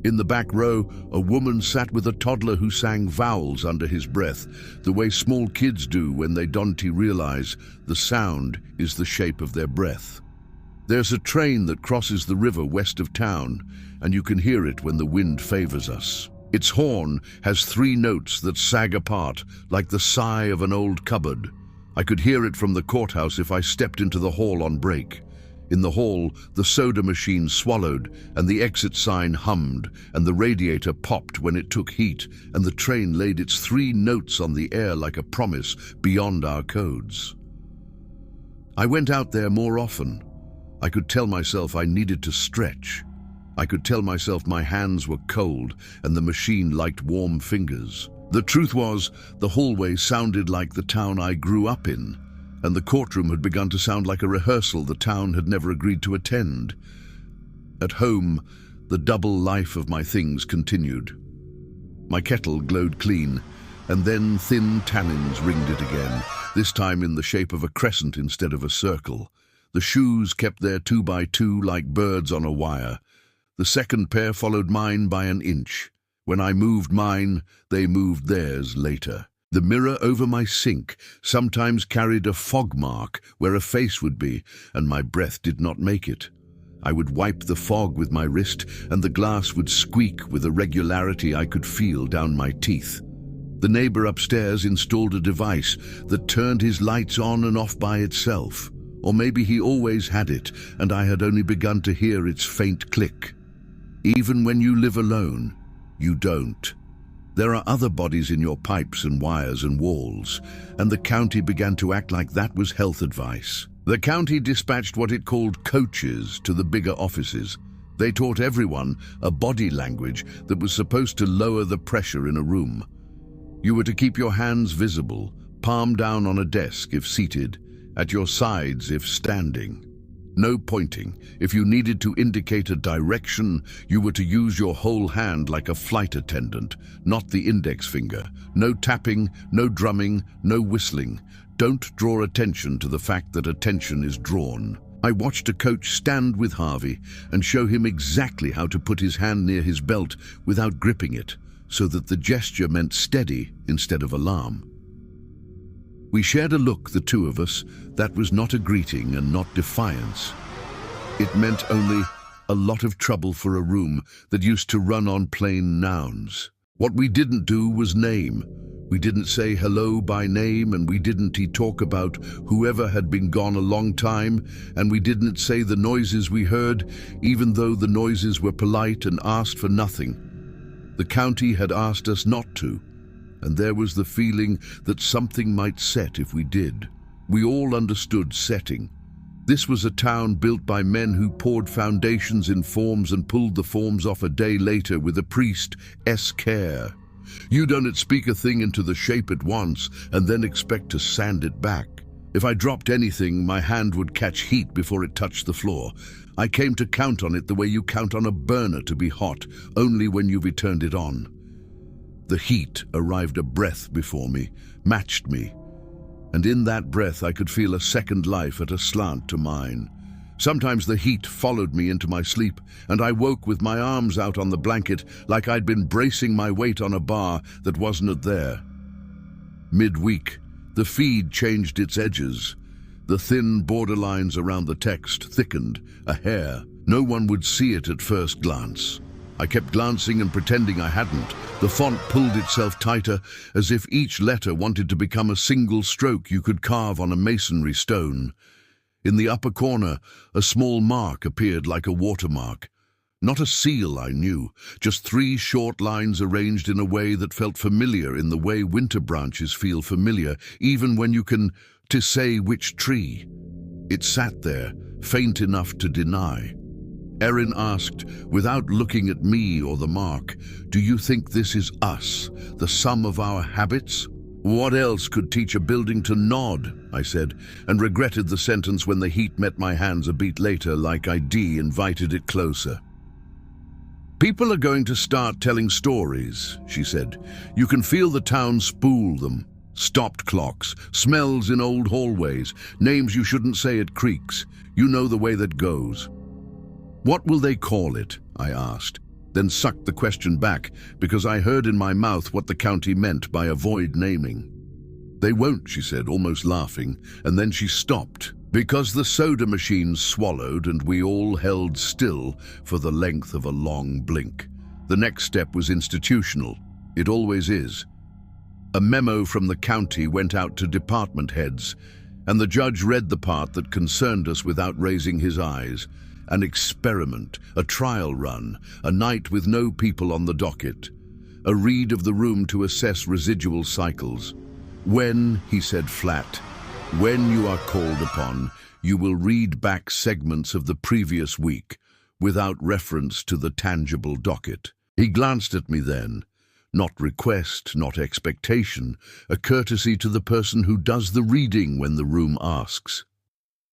In the back row, a woman sat with a toddler who sang vowels under his breath, the way small kids do when they don't realize the sound is the shape of their breath. There's a train that crosses the river west of town, and you can hear it when the wind favors us. Its horn has 3 notes that sag apart, like the sigh of an old cupboard. I could hear it from the courthouse if I stepped into the hall on break. In the hall, the soda machine swallowed, and the exit sign hummed, and the radiator popped when it took heat, and the train laid its 3 notes on the air like a promise beyond our codes. I went out there more often. I could tell myself I needed to stretch. I could tell myself my hands were cold and the machine liked warm fingers. The truth was, the hallway sounded like the town I grew up in, and the courtroom had begun to sound like a rehearsal the town had never agreed to attend. At home, the double life of my things continued. My kettle glowed clean, and then thin tannins ringed it again, this time in the shape of a crescent instead of a circle. The shoes kept their 2x2 like birds on a wire. The second pair followed mine by an inch. When I moved mine, they moved theirs later. The mirror over my sink sometimes carried a fog mark where a face would be, and my breath did not make it. I would wipe the fog with my wrist, and the glass would squeak with a regularity I could feel down my teeth. The neighbor upstairs installed a device that turned his lights on and off by itself. Or maybe he always had it, and I had only begun to hear its faint click. Even when you live alone, you don't. There are other bodies in your pipes and wires and walls, and the county began to act like that was health advice. The county dispatched what it called coaches to the bigger offices. They taught everyone a body language that was supposed to lower the pressure in a room. You were to keep your hands visible, palm down on a desk if seated, at your sides if standing. No pointing. If you needed to indicate a direction, you were to use your whole hand like a flight attendant, not the index finger. No tapping, no drumming, no whistling. Don't draw attention to the fact that attention is drawn. I watched a coach stand with Harvey and show him exactly how to put his hand near his belt without gripping it, so that the gesture meant steady instead of alarm. We shared a look, the two of us, that was not a greeting and not defiance. It meant only a lot of trouble for a room that used to run on plain nouns. What we didn't do was name. We didn't say hello by name, and we didn't talk about whoever had been gone a long time, and we didn't say the noises we heard, even though the noises were polite and asked for nothing. The county had asked us not to, and there was the feeling that something might set if we did. We all understood setting. This was a town built by men who poured foundations in forms and pulled the forms off a day later with a priest's care. You don't speak a thing into the shape at once and then expect to sand it back. If I dropped anything, my hand would catch heat before it touched the floor. I came to count on it the way you count on a burner to be hot, only when you've turned it on. The heat arrived a breath before me, matched me, and in that breath I could feel a second life at a slant to mine. Sometimes the heat followed me into my sleep, and I woke with my arms out on the blanket like I'd been bracing my weight on a bar that wasn't there. Midweek, the feed changed its edges. The thin borderlines around the text thickened, a hair. No one would see it at first glance. I kept glancing and pretending I hadn't. The font pulled itself tighter, as if each letter wanted to become a single stroke you could carve on a masonry stone. In the upper corner, a small mark appeared like a watermark. Not a seal, I knew, just 3 short lines arranged in a way that felt familiar, in the way winter branches feel familiar, even when you can say which tree. It sat there, faint enough to deny. Erin asked, without looking at me or the mark, "Do you think this is us, the sum of our habits?" "What else could teach a building to nod?" I said, and regretted the sentence when the heat met my hands a beat later, like I'd invited it closer. "People are going to start telling stories," she said. "You can feel the town spool them. Stopped clocks, smells in old hallways, names you shouldn't say at creeks. You know the way that goes." "What will they call it?" I asked, then sucked the question back because I heard in my mouth what the county meant by avoid naming. "They won't," she said, almost laughing, and then she stopped. Because the soda machine swallowed and we all held still for the length of a long blink. The next step was institutional. It always is. A memo from the county went out to department heads, and the judge read the part that concerned us without raising his eyes. An experiment, a trial run, a night with no people on the docket. A read of the room to assess residual cycles. When, he said flat, when you are called upon, you will read back segments of the previous week without reference to the tangible docket. He glanced at me then. Not request, not expectation, a courtesy to the person who does the reading when the room asks.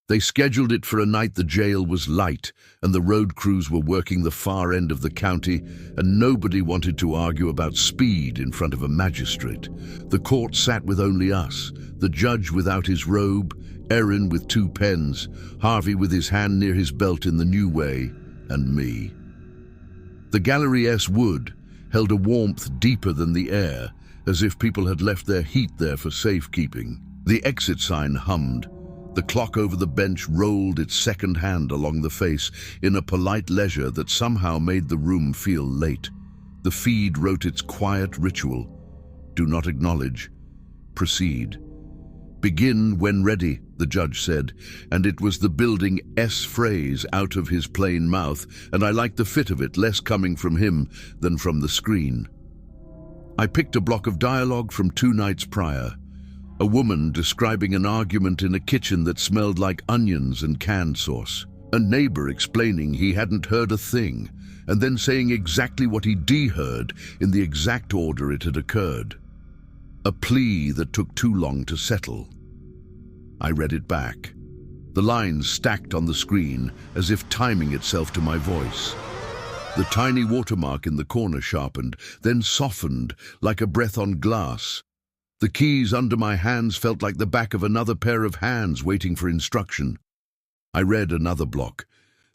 They scheduled it for a night the jail was light and the road crews were working the far end of the county, and nobody wanted to argue about speed in front of a magistrate. The court sat with only us, the judge without his robe, Erin with 2 pens, Harvey with his hand near his belt in the new way, and me. The gallery S wood held a warmth deeper than the air, as if people had left their heat there for safekeeping. The exit sign hummed. The clock over the bench rolled its second hand along the face in a polite leisure that somehow made the room feel late. The feed wrote its quiet ritual. Do not acknowledge. Proceed. Begin when ready, the judge said, and it was the building S phrase out of his plain mouth, and I liked the fit of it less coming from him than from the screen. I picked a block of dialogue from 2 nights prior. A woman describing an argument in a kitchen that smelled like onions and canned sauce. A neighbor explaining he hadn't heard a thing, and then saying exactly what he'd heard in the exact order it had occurred. A plea that took too long to settle. I read it back. The lines stacked on the screen as if timing itself to my voice. The tiny watermark in the corner sharpened, then softened like a breath on glass. The keys under my hands felt like the back of another pair of hands waiting for instruction. I read another block.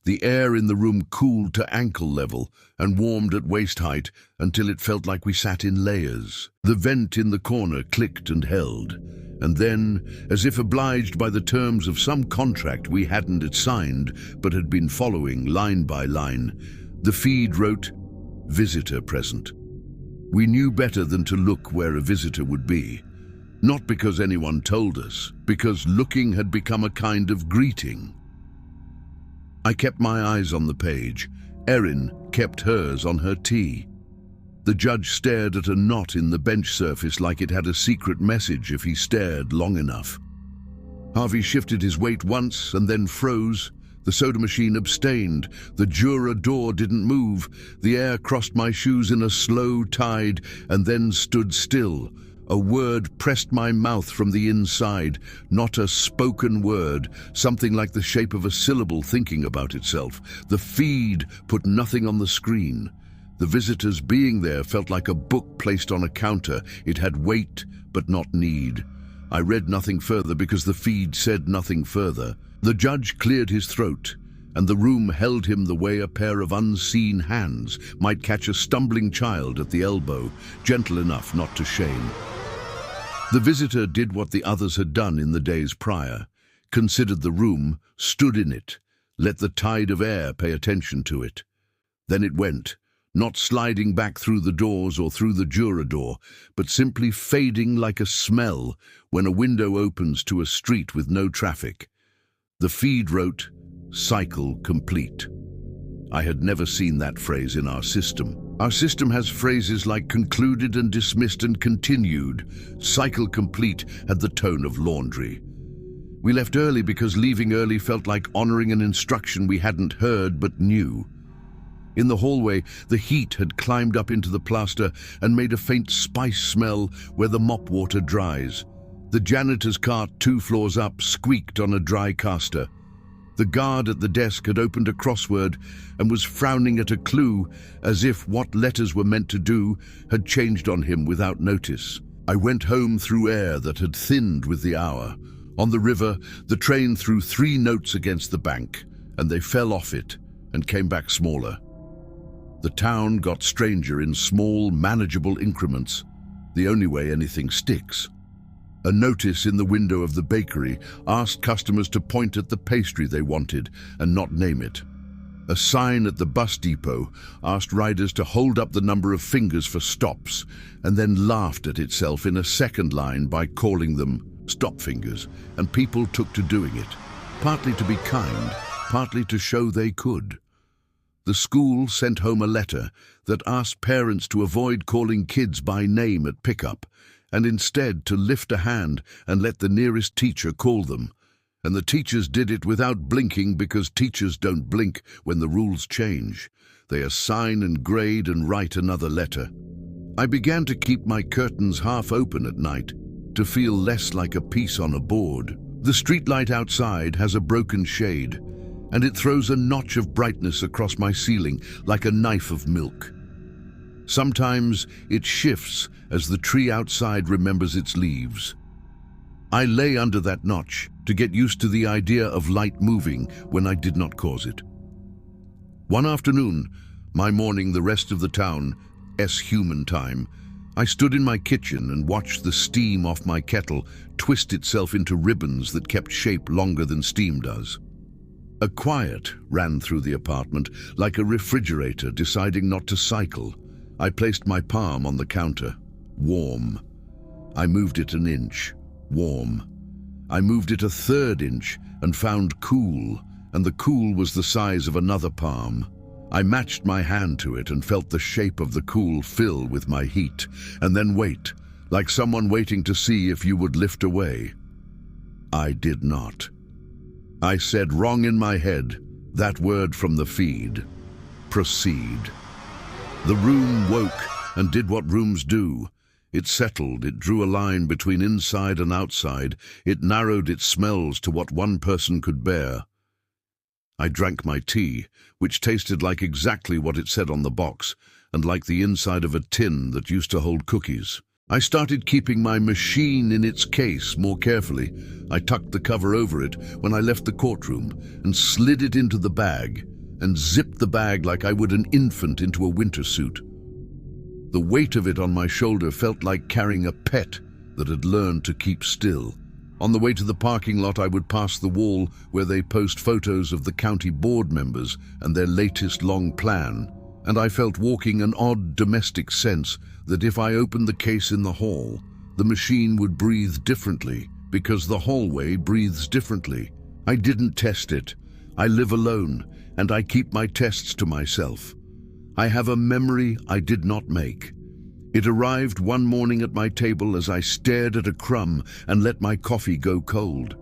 The air in the room cooled to ankle level and warmed at waist height until it felt like we sat in layers. The vent in the corner clicked and held, and then, as if obliged by the terms of some contract we hadn't signed but had been following line by line, the feed wrote, "Visitor present." We knew better than to look where a visitor would be. Not because anyone told us, because looking had become a kind of greeting. I kept my eyes on the page. Erin kept hers on her tea. The judge stared at a knot in the bench surface like it had a secret message if he stared long enough. Harvey shifted his weight once and then froze. The soda machine abstained. The juror door didn't move. The air crossed my shoes in a slow tide and then stood still. A word pressed my mouth from the inside, not a spoken word, something like the shape of a syllable thinking about itself. The feed put nothing on the screen. The visitors being there felt like a book placed on a counter. It had weight, but not need. I read nothing further because the feed said nothing further. The judge cleared his throat, and the room held him the way a pair of unseen hands might catch a stumbling child at the elbow, gentle enough not to shame. The visitor did what the others had done in the days prior, considered the room, stood in it, let the tide of air pay attention to it. Then it went, not sliding back through the doors or through the juror door, but simply fading like a smell when a window opens to a street with no traffic. The feed wrote, "Cycle complete." I had never seen that phrase in our system. Our system has phrases like concluded and dismissed and continued. Cycle complete had the tone of laundry. We left early because leaving early felt like honoring an instruction we hadn't heard but knew. In the hallway, the heat had climbed up into the plaster and made a faint spice smell where the mop water dries. The janitor's cart 2 floors up squeaked on a dry caster. The guard at the desk had opened a crossword and was frowning at a clue as if what letters were meant to do had changed on him without notice. I went home through air that had thinned with the hour. On the river, the train threw 3 notes against the bank, and they fell off it and came back smaller. The town got stranger in small, manageable increments, the only way anything sticks. A notice in the window of the bakery asked customers to point at the pastry they wanted and not name it. A sign at the bus depot asked riders to hold up the number of fingers for stops and then laughed at itself in a second line by calling them stop fingers, and people took to doing it, partly to be kind, partly to show they could. The school sent home a letter that asked parents to avoid calling kids by name at pickup and instead to lift a hand and let the nearest teacher call them. And the teachers did it without blinking, because teachers don't blink when the rules change. They assign and grade and write another letter. I began to keep my curtains half open at night, to feel less like a piece on a board. The streetlight outside has a broken shade, and it throws a notch of brightness across my ceiling like a knife of milk. Sometimes it shifts as the tree outside remembers its leaves. I lay under that notch to get used to the idea of light moving when I did not cause it. One afternoon, my morning the rest of the town's human time, I stood in my kitchen and watched the steam off my kettle twist itself into ribbons that kept shape longer than steam does. A quiet ran through the apartment, like a refrigerator deciding not to cycle. I placed my palm on the counter. Warm. I moved it an inch. Warm. I moved it a third inch and found cool, and the cool was the size of another palm. I matched my hand to it and felt the shape of the cool fill with my heat, and then wait, like someone waiting to see if you would lift away. I did not. I said wrong in my head, that word from the feed. Proceed. The room woke and did what rooms do. It settled, it drew a line between inside and outside, it narrowed its smells to what one person could bear. I drank my tea, which tasted like exactly what it said on the box, and like the inside of a tin that used to hold cookies. I started keeping my machine in its case more carefully. I tucked the cover over it when I left the courtroom and slid it into the bag and zipped the bag like I would an infant into a winter suit. The weight of it on my shoulder felt like carrying a pet that had learned to keep still. On the way to the parking lot, I would pass the wall where they post photos of the county board members and their latest long plan, and I felt walking an odd domestic sense that if I opened the case in the hall, the machine would breathe differently because the hallway breathes differently. I didn't test it. I live alone, and I keep my tests to myself. I have a memory I did not make. It arrived one morning at my table as I stared at a crumb and let my coffee go cold.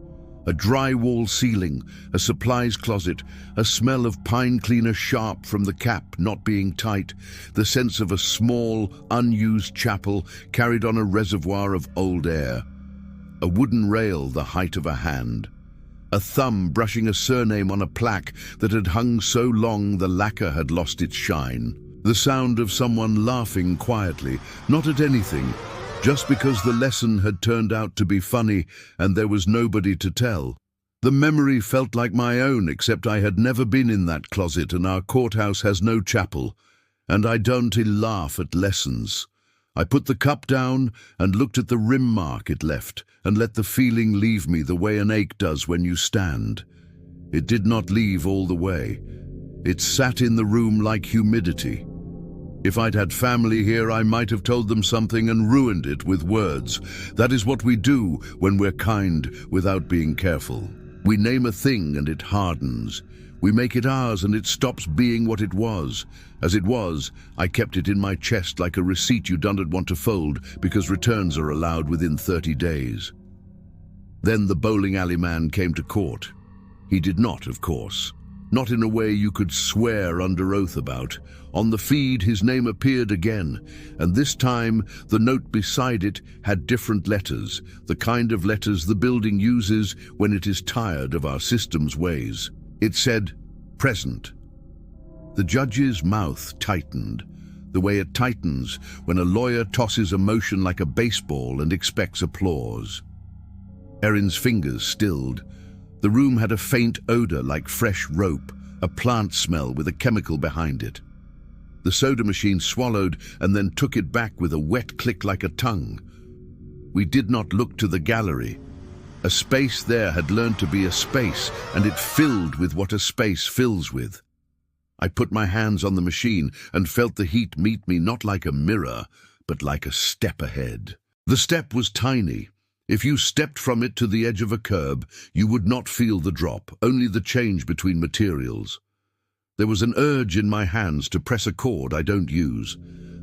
A dry wall ceiling, a supplies closet, a smell of pine cleaner sharp from the cap not being tight, the sense of a small, unused chapel carried on a reservoir of old air. A wooden rail the height of a hand. A thumb brushing a surname on a plaque that had hung so long the lacquer had lost its shine. The sound of someone laughing quietly, not at anything, just because the lesson had turned out to be funny and there was nobody to tell. The memory felt like my own, except I had never been in that closet and our courthouse has no chapel, and I don't laugh at lessons. I put the cup down and looked at the rim mark it left and let the feeling leave me the way an ache does when you stand. It did not leave all the way. It sat in the room like humidity. If I'd had family here, I might have told them something and ruined it with words. That is what we do when we're kind without being careful. We name a thing and it hardens. We make it ours and it stops being what it was. As it was, I kept it in my chest like a receipt you don't want to fold because returns are allowed within 30 days. Then the bowling alley man came to court. He did not, of course. Not in a way you could swear under oath about. On the feed, his name appeared again, and this time the note beside it had different letters, the kind of letters the building uses when it is tired of our system's ways. It said, "Present." The judge's mouth tightened, the way it tightens when a lawyer tosses a motion like a baseball and expects applause. Erin's fingers stilled. The room had a faint odor like fresh rope, a plant smell with a chemical behind it. The soda machine swallowed and then took it back with a wet click like a tongue. We did not look to the gallery. A space there had learned to be a space, and it filled with what a space fills with. I put my hands on the machine and felt the heat meet me not like a mirror, but like a step ahead. The step was tiny. If you stepped from it to the edge of a curb, you would not feel the drop, only the change between materials. There was an urge in my hands to press a chord I don't use.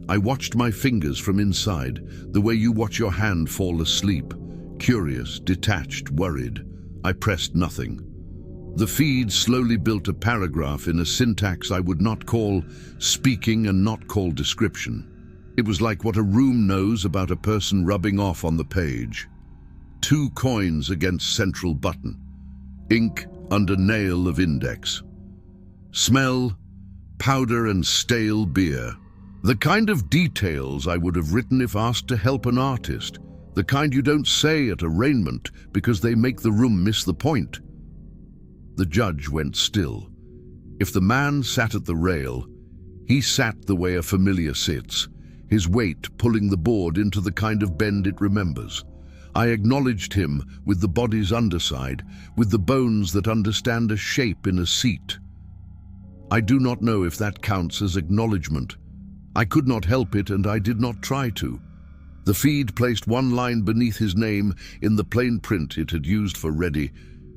I watched my fingers from inside, the way you watch your hand fall asleep. Curious, detached, worried. I pressed nothing. The feed slowly built a paragraph in a syntax I would not call speaking and not call description. It was like what a room knows about a person rubbing off on the page. 2 coins against central button. Ink under nail of index. Smell, powder and stale beer. The kind of details I would have written if asked to help an artist. The kind you don't say at arraignment because they make the room miss the point. The judge went still. If the man sat at the rail, he sat the way a familiar sits, his weight pulling the board into the kind of bend it remembers. I acknowledged him with the body's underside, with the bones that understand a shape in a seat. I do not know if that counts as acknowledgement. I could not help it, and I did not try to. The feed placed 1 line beneath his name in the plain print it had used for ready.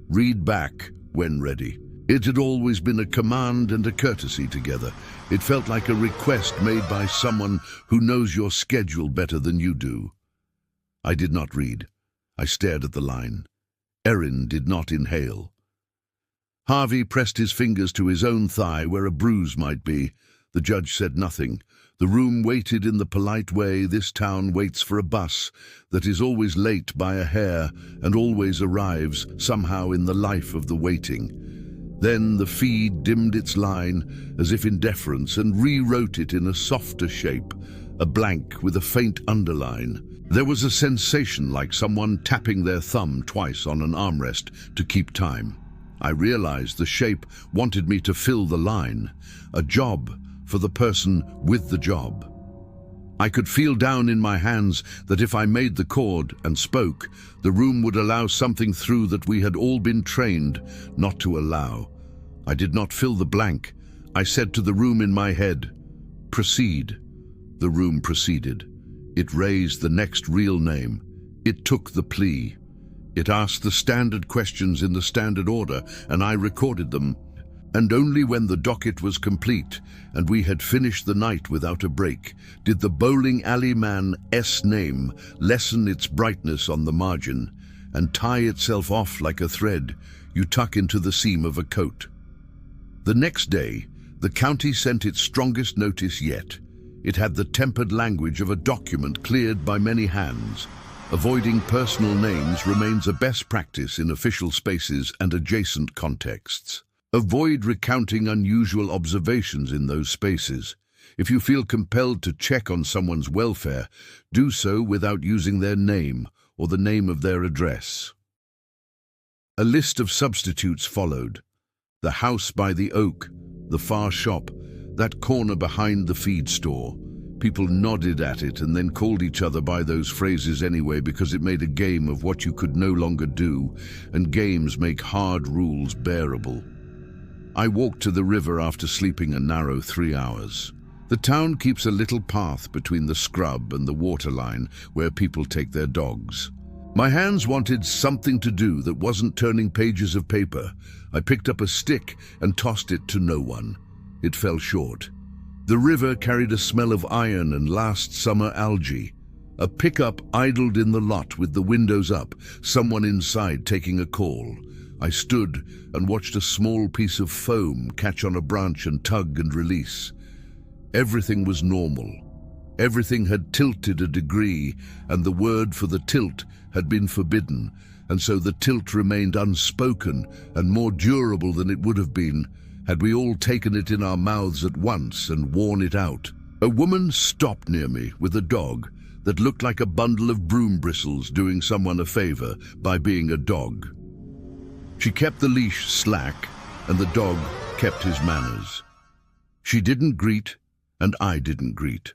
Read back when ready. It had always been a command and a courtesy together. It felt like a request made by someone who knows your schedule better than you do. I did not read. I stared at the line. Erin did not inhale. Harvey pressed his fingers to his own thigh where a bruise might be. The judge said nothing. The room waited in the polite way this town waits for a bus that is always late by a hair and always arrives somehow in the life of the waiting. Then the feed dimmed its line as if in deference and rewrote it in a softer shape, a blank with a faint underline. There was a sensation like someone tapping their thumb twice on an armrest to keep time. I realized the shape wanted me to fill the line, a job for the person with the job. I could feel down in my hands that if I made the chord and spoke, the room would allow something through that we had all been trained not to allow. I did not fill the blank. I said to the room in my head, "Proceed." The room proceeded. It raised the next real name. It took the plea. It asked the standard questions in the standard order, and I recorded them. And only when the docket was complete, and we had finished the night without a break, did the bowling alley man's name lessen its brightness on the margin, and tie itself off like a thread you tuck into the seam of a coat. The next day, the county sent its strongest notice yet. It had the tempered language of a document cleared by many hands. Avoiding personal names remains a best practice in official spaces and adjacent contexts. Avoid recounting unusual observations in those spaces. If you feel compelled to check on someone's welfare, do so without using their name or the name of their address. A list of substitutes followed. The house by the oak, the far shop, that corner behind the feed store. People nodded at it and then called each other by those phrases anyway because it made a game of what you could no longer do, and games make hard rules bearable. I walked to the river after sleeping a narrow 3 hours. The town keeps a little path between the scrub and the waterline where people take their dogs. My hands wanted something to do that wasn't turning pages of paper. I picked up a stick and tossed it to no one. It fell short. The river carried a smell of iron and last summer algae. A pickup idled in the lot with the windows up, someone inside taking a call. I stood and watched a small piece of foam catch on a branch and tug and release. Everything was normal. Everything had tilted a degree, and the word for the tilt had been forbidden, and so the tilt remained unspoken and more durable than it would have been had we all taken it in our mouths at once and worn it out. A woman stopped near me with a dog that looked like a bundle of broom bristles doing someone a favor by being a dog. She kept the leash slack, and the dog kept his manners. She didn't greet, and I didn't greet.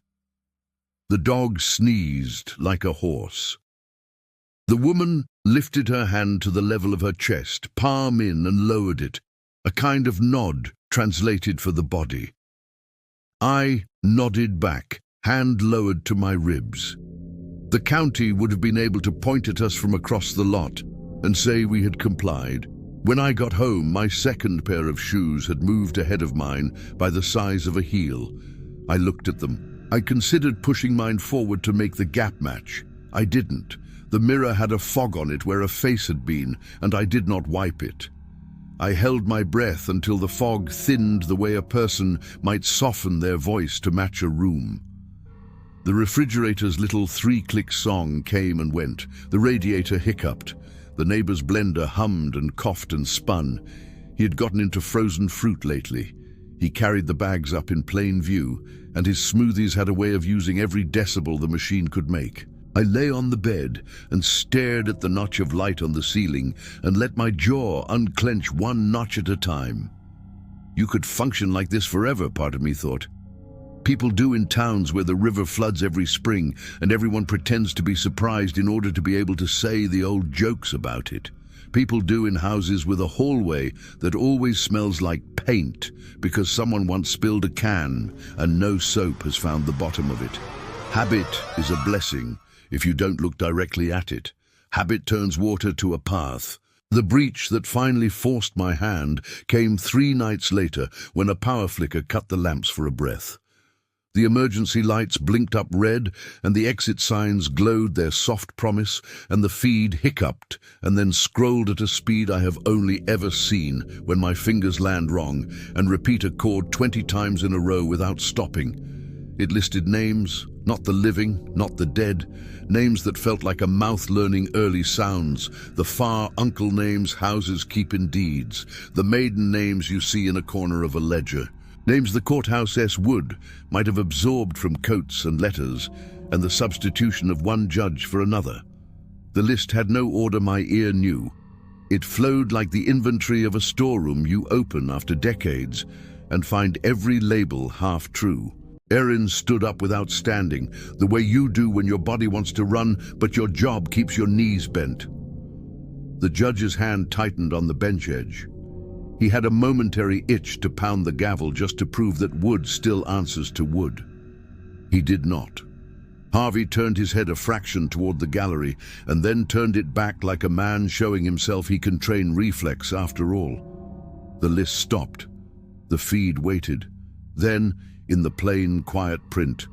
The dog sneezed like a horse. The woman lifted her hand to the level of her chest, palm in, and lowered it, a kind of nod translated for the body. I nodded back, hand lowered to my ribs. The county would have been able to point at us from across the lot and say we had complied. When I got home, my second pair of shoes had moved ahead of mine by the size of a heel. I looked at them. I considered pushing mine forward to make the gap match. I didn't. The mirror had a fog on it where a face had been, and I did not wipe it. I held my breath until the fog thinned the way a person might soften their voice to match a room. The refrigerator's little 3-click song came and went. The radiator hiccuped. The neighbor's blender hummed and coughed and spun. He had gotten into frozen fruit lately. He carried the bags up in plain view, and his smoothies had a way of using every decibel the machine could make. I lay on the bed and stared at the notch of light on the ceiling and let my jaw unclench one notch at a time. You could function like this forever, part of me thought. People do in towns where the river floods every spring and everyone pretends to be surprised in order to be able to say the old jokes about it. People do in houses with a hallway that always smells like paint because someone once spilled a can and no soap has found the bottom of it. Habit is a blessing if you don't look directly at it. Habit turns water to a path. The breach that finally forced my hand came 3 nights later when a power flicker cut the lamps for a breath. The emergency lights blinked up red, and the exit signs glowed their soft promise, and the feed hiccuped and then scrolled at a speed I have only ever seen when my fingers land wrong and repeat a chord 20 times in a row without stopping. It listed names, not the living, not the dead, names that felt like a mouth learning early sounds, the far uncle names houses keep in deeds, the maiden names you see in a corner of a ledger. Names the courthouse would might have absorbed from coats and letters and the substitution of one judge for another. The list had no order my ear knew. It flowed like the inventory of a storeroom you open after decades and find every label half true. Erin stood up without standing, the way you do when your body wants to run but your job keeps your knees bent. The judge's hand tightened on the bench edge. He had a momentary itch to pound the gavel just to prove that wood still answers to wood. He did not. Harvey turned his head a fraction toward the gallery and then turned it back like a man showing himself he can train reflex after all. The list stopped. The feed waited. Then, in the plain, quiet print,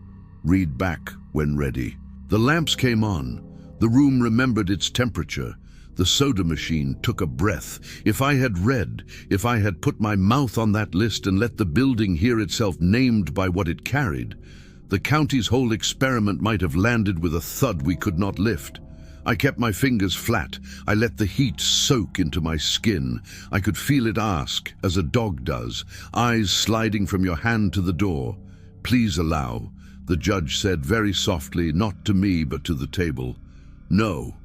read back when ready. The lamps came on. The room remembered its temperature. The soda machine took a breath. If I had read, if I had put my mouth on that list and let the building hear itself named by what it carried, the county's whole experiment might have landed with a thud we could not lift. I kept my fingers flat. I let the heat soak into my skin. I could feel it ask, as a dog does, eyes sliding from your hand to the door. Please allow, the judge said very softly, not to me but to the table. No.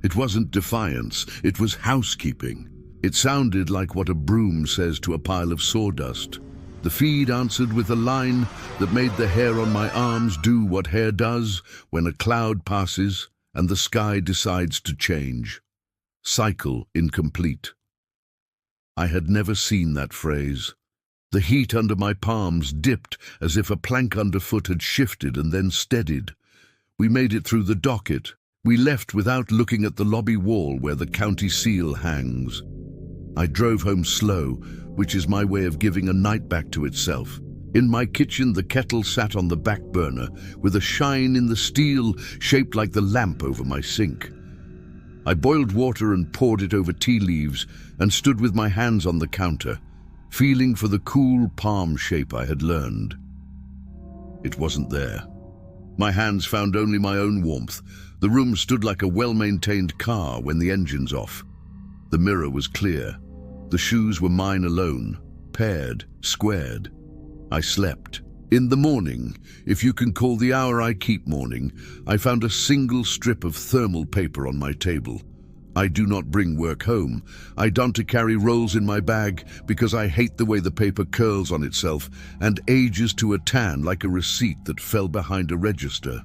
It wasn't defiance, it was housekeeping. It sounded like what a broom says to a pile of sawdust. The feed answered with a line that made the hair on my arms do what hair does when a cloud passes and the sky decides to change. Cycle incomplete. I had never seen that phrase. The heat under my palms dipped as if a plank underfoot had shifted and then steadied. We made it through the docket. We left without looking at the lobby wall where the county seal hangs. I drove home slow, which is my way of giving a night back to itself. In my kitchen, the kettle sat on the back burner, with a shine in the steel shaped like the lamp over my sink. I boiled water and poured it over tea leaves and stood with my hands on the counter, feeling for the cool palm shape I had learned. It wasn't there. My hands found only my own warmth. The room stood like a well-maintained car when the engine's off. The mirror was clear. The shoes were mine alone, paired, squared. I slept. In the morning, if you can call the hour I keep morning, I found a single strip of thermal paper on my table. I do not bring work home. I don't carry rolls in my bag because I hate the way the paper curls on itself and ages to a tan like a receipt that fell behind a register.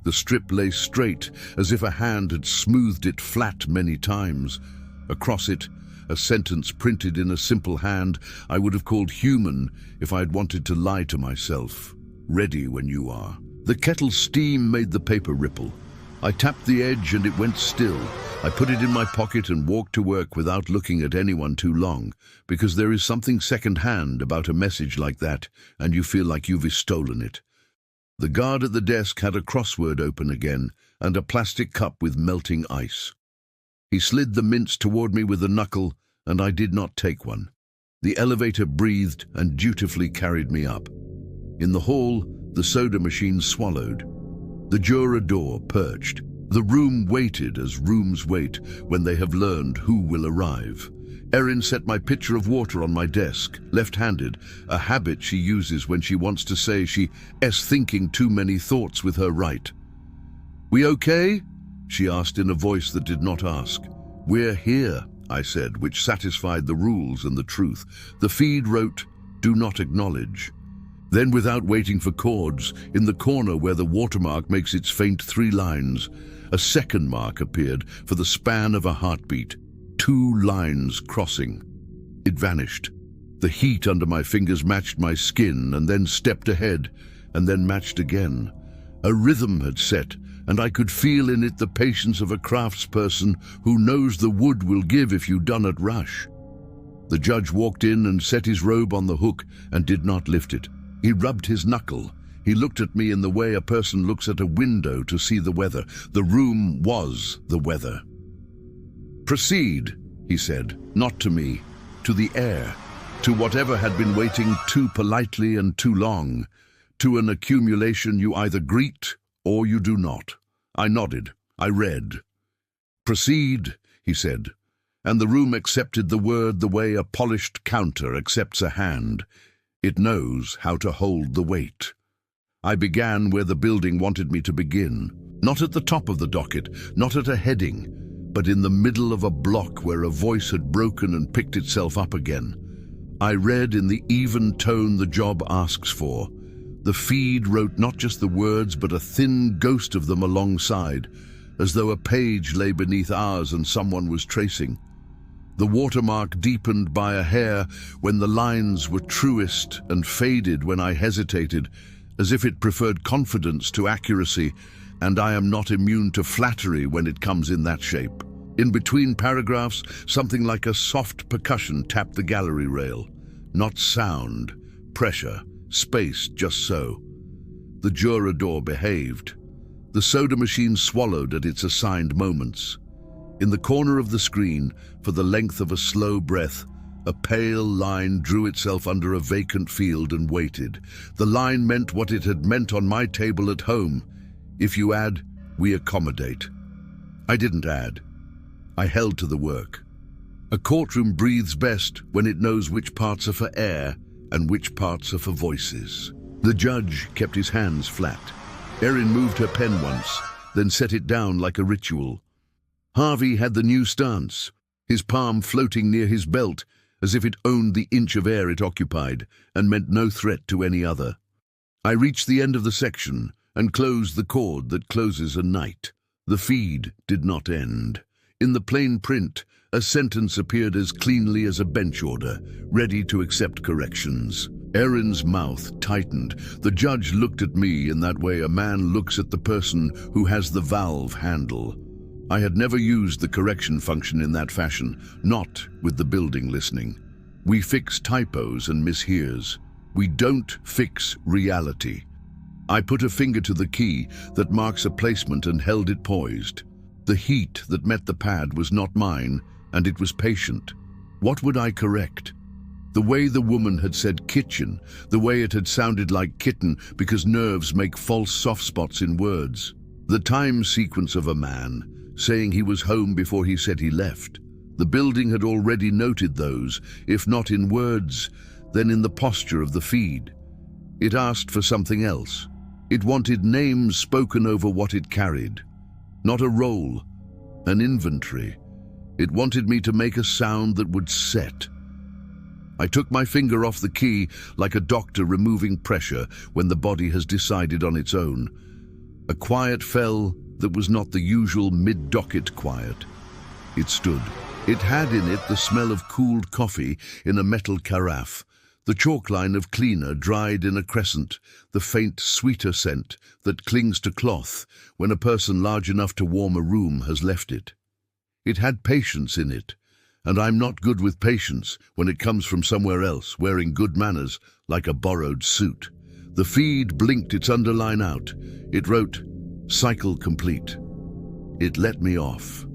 The strip lay straight, as if a hand had smoothed it flat many times. Across it, a sentence printed in a simple hand I would have called human if I had wanted to lie to myself. Ready when you are. The kettle's steam made the paper ripple. I tapped the edge and it went still. I put it in my pocket and walked to work without looking at anyone too long, because there is something second-hand about a message like that, and you feel like you've stolen it. The guard at the desk had a crossword open again, and a plastic cup with melting ice. He slid the mints toward me with a knuckle, and I did not take one. The elevator breathed and dutifully carried me up. In the hall, the soda machine swallowed. The juror door perched. The room waited as rooms wait when they have learned who will arrive. Erin set my pitcher of water on my desk, left-handed, a habit she uses when she wants to say she's thinking too many thoughts with her right. "We okay?" she asked in a voice that did not ask. "We're here," I said, which satisfied the rules and the truth. The feed wrote, "Do not acknowledge." Then, without waiting for chords, in the corner where the watermark makes its faint 3 lines, a second mark appeared for the span of a heartbeat. 2 lines crossing. It vanished. The heat under my fingers matched my skin and then stepped ahead and then matched again. A rhythm had set, and I could feel in it the patience of a craftsperson who knows the wood will give if you do not rush. The judge walked in and set his robe on the hook and did not lift it. He rubbed his knuckle. He looked at me in the way a person looks at a window to see the weather. The room was the weather. "Proceed," he said, not to me, to the air, to whatever had been waiting too politely and too long, to an accumulation you either greet or you do not. I nodded. I read. "Proceed," he said, and the room accepted the word the way a polished counter accepts a hand. It knows how to hold the weight. I began where the building wanted me to begin, not at the top of the docket, not at a heading, but in the middle of a block where a voice had broken and picked itself up again. I read in the even tone the job asks for. The feed wrote not just the words, but a thin ghost of them alongside, as though a page lay beneath ours and someone was tracing. The watermark deepened by a hair when the lines were truest and faded when I hesitated, as if it preferred confidence to accuracy, and I am not immune to flattery when it comes in that shape. In between paragraphs, something like a soft percussion tapped the gallery rail. Not sound, pressure, space, just so. The juror door behaved. The soda machine swallowed at its assigned moments. In the corner of the screen, for the length of a slow breath, a pale line drew itself under a vacant field and waited. The line meant what it had meant on my table at home. If you add, we accommodate. I didn't add. I held to the work. A courtroom breathes best when it knows which parts are for air and which parts are for voices. The judge kept his hands flat. Erin moved her pen once, then set it down like a ritual. Harvey had the new stance, his palm floating near his belt as if it owned the inch of air it occupied and meant no threat to any other. I reached the end of the section and closed the cord that closes a night. The feed did not end. In the plain print, a sentence appeared as cleanly as a bench order, ready to accept corrections. Erin's mouth tightened. The judge looked at me in that way a man looks at the person who has the valve handle. I had never used the correction function in that fashion, not with the building listening. We fix typos and mishears. We don't fix reality. I put a finger to the key that marks a placement and held it poised. The heat that met the pad was not mine, and it was patient. What would I correct? The way the woman had said kitchen, the way it had sounded like kitten because nerves make false soft spots in words. The time sequence of a man, saying he was home before he said he left. The building had already noted those, if not in words, then in the posture of the feed. It asked for something else. It wanted names spoken over what it carried. Not a roll, an inventory. It wanted me to make a sound that would set. I took my finger off the key like a doctor removing pressure when the body has decided on its own. A quiet fell that was not the usual mid-docket quiet. It stood. It had in it the smell of cooled coffee in a metal carafe, the chalk line of cleaner dried in a crescent, the faint, sweeter scent that clings to cloth when a person large enough to warm a room has left it. It had patience in it, and I'm not good with patience when it comes from somewhere else, wearing good manners like a borrowed suit. The feed blinked its underline out. It wrote, "Cycle complete." It let me off.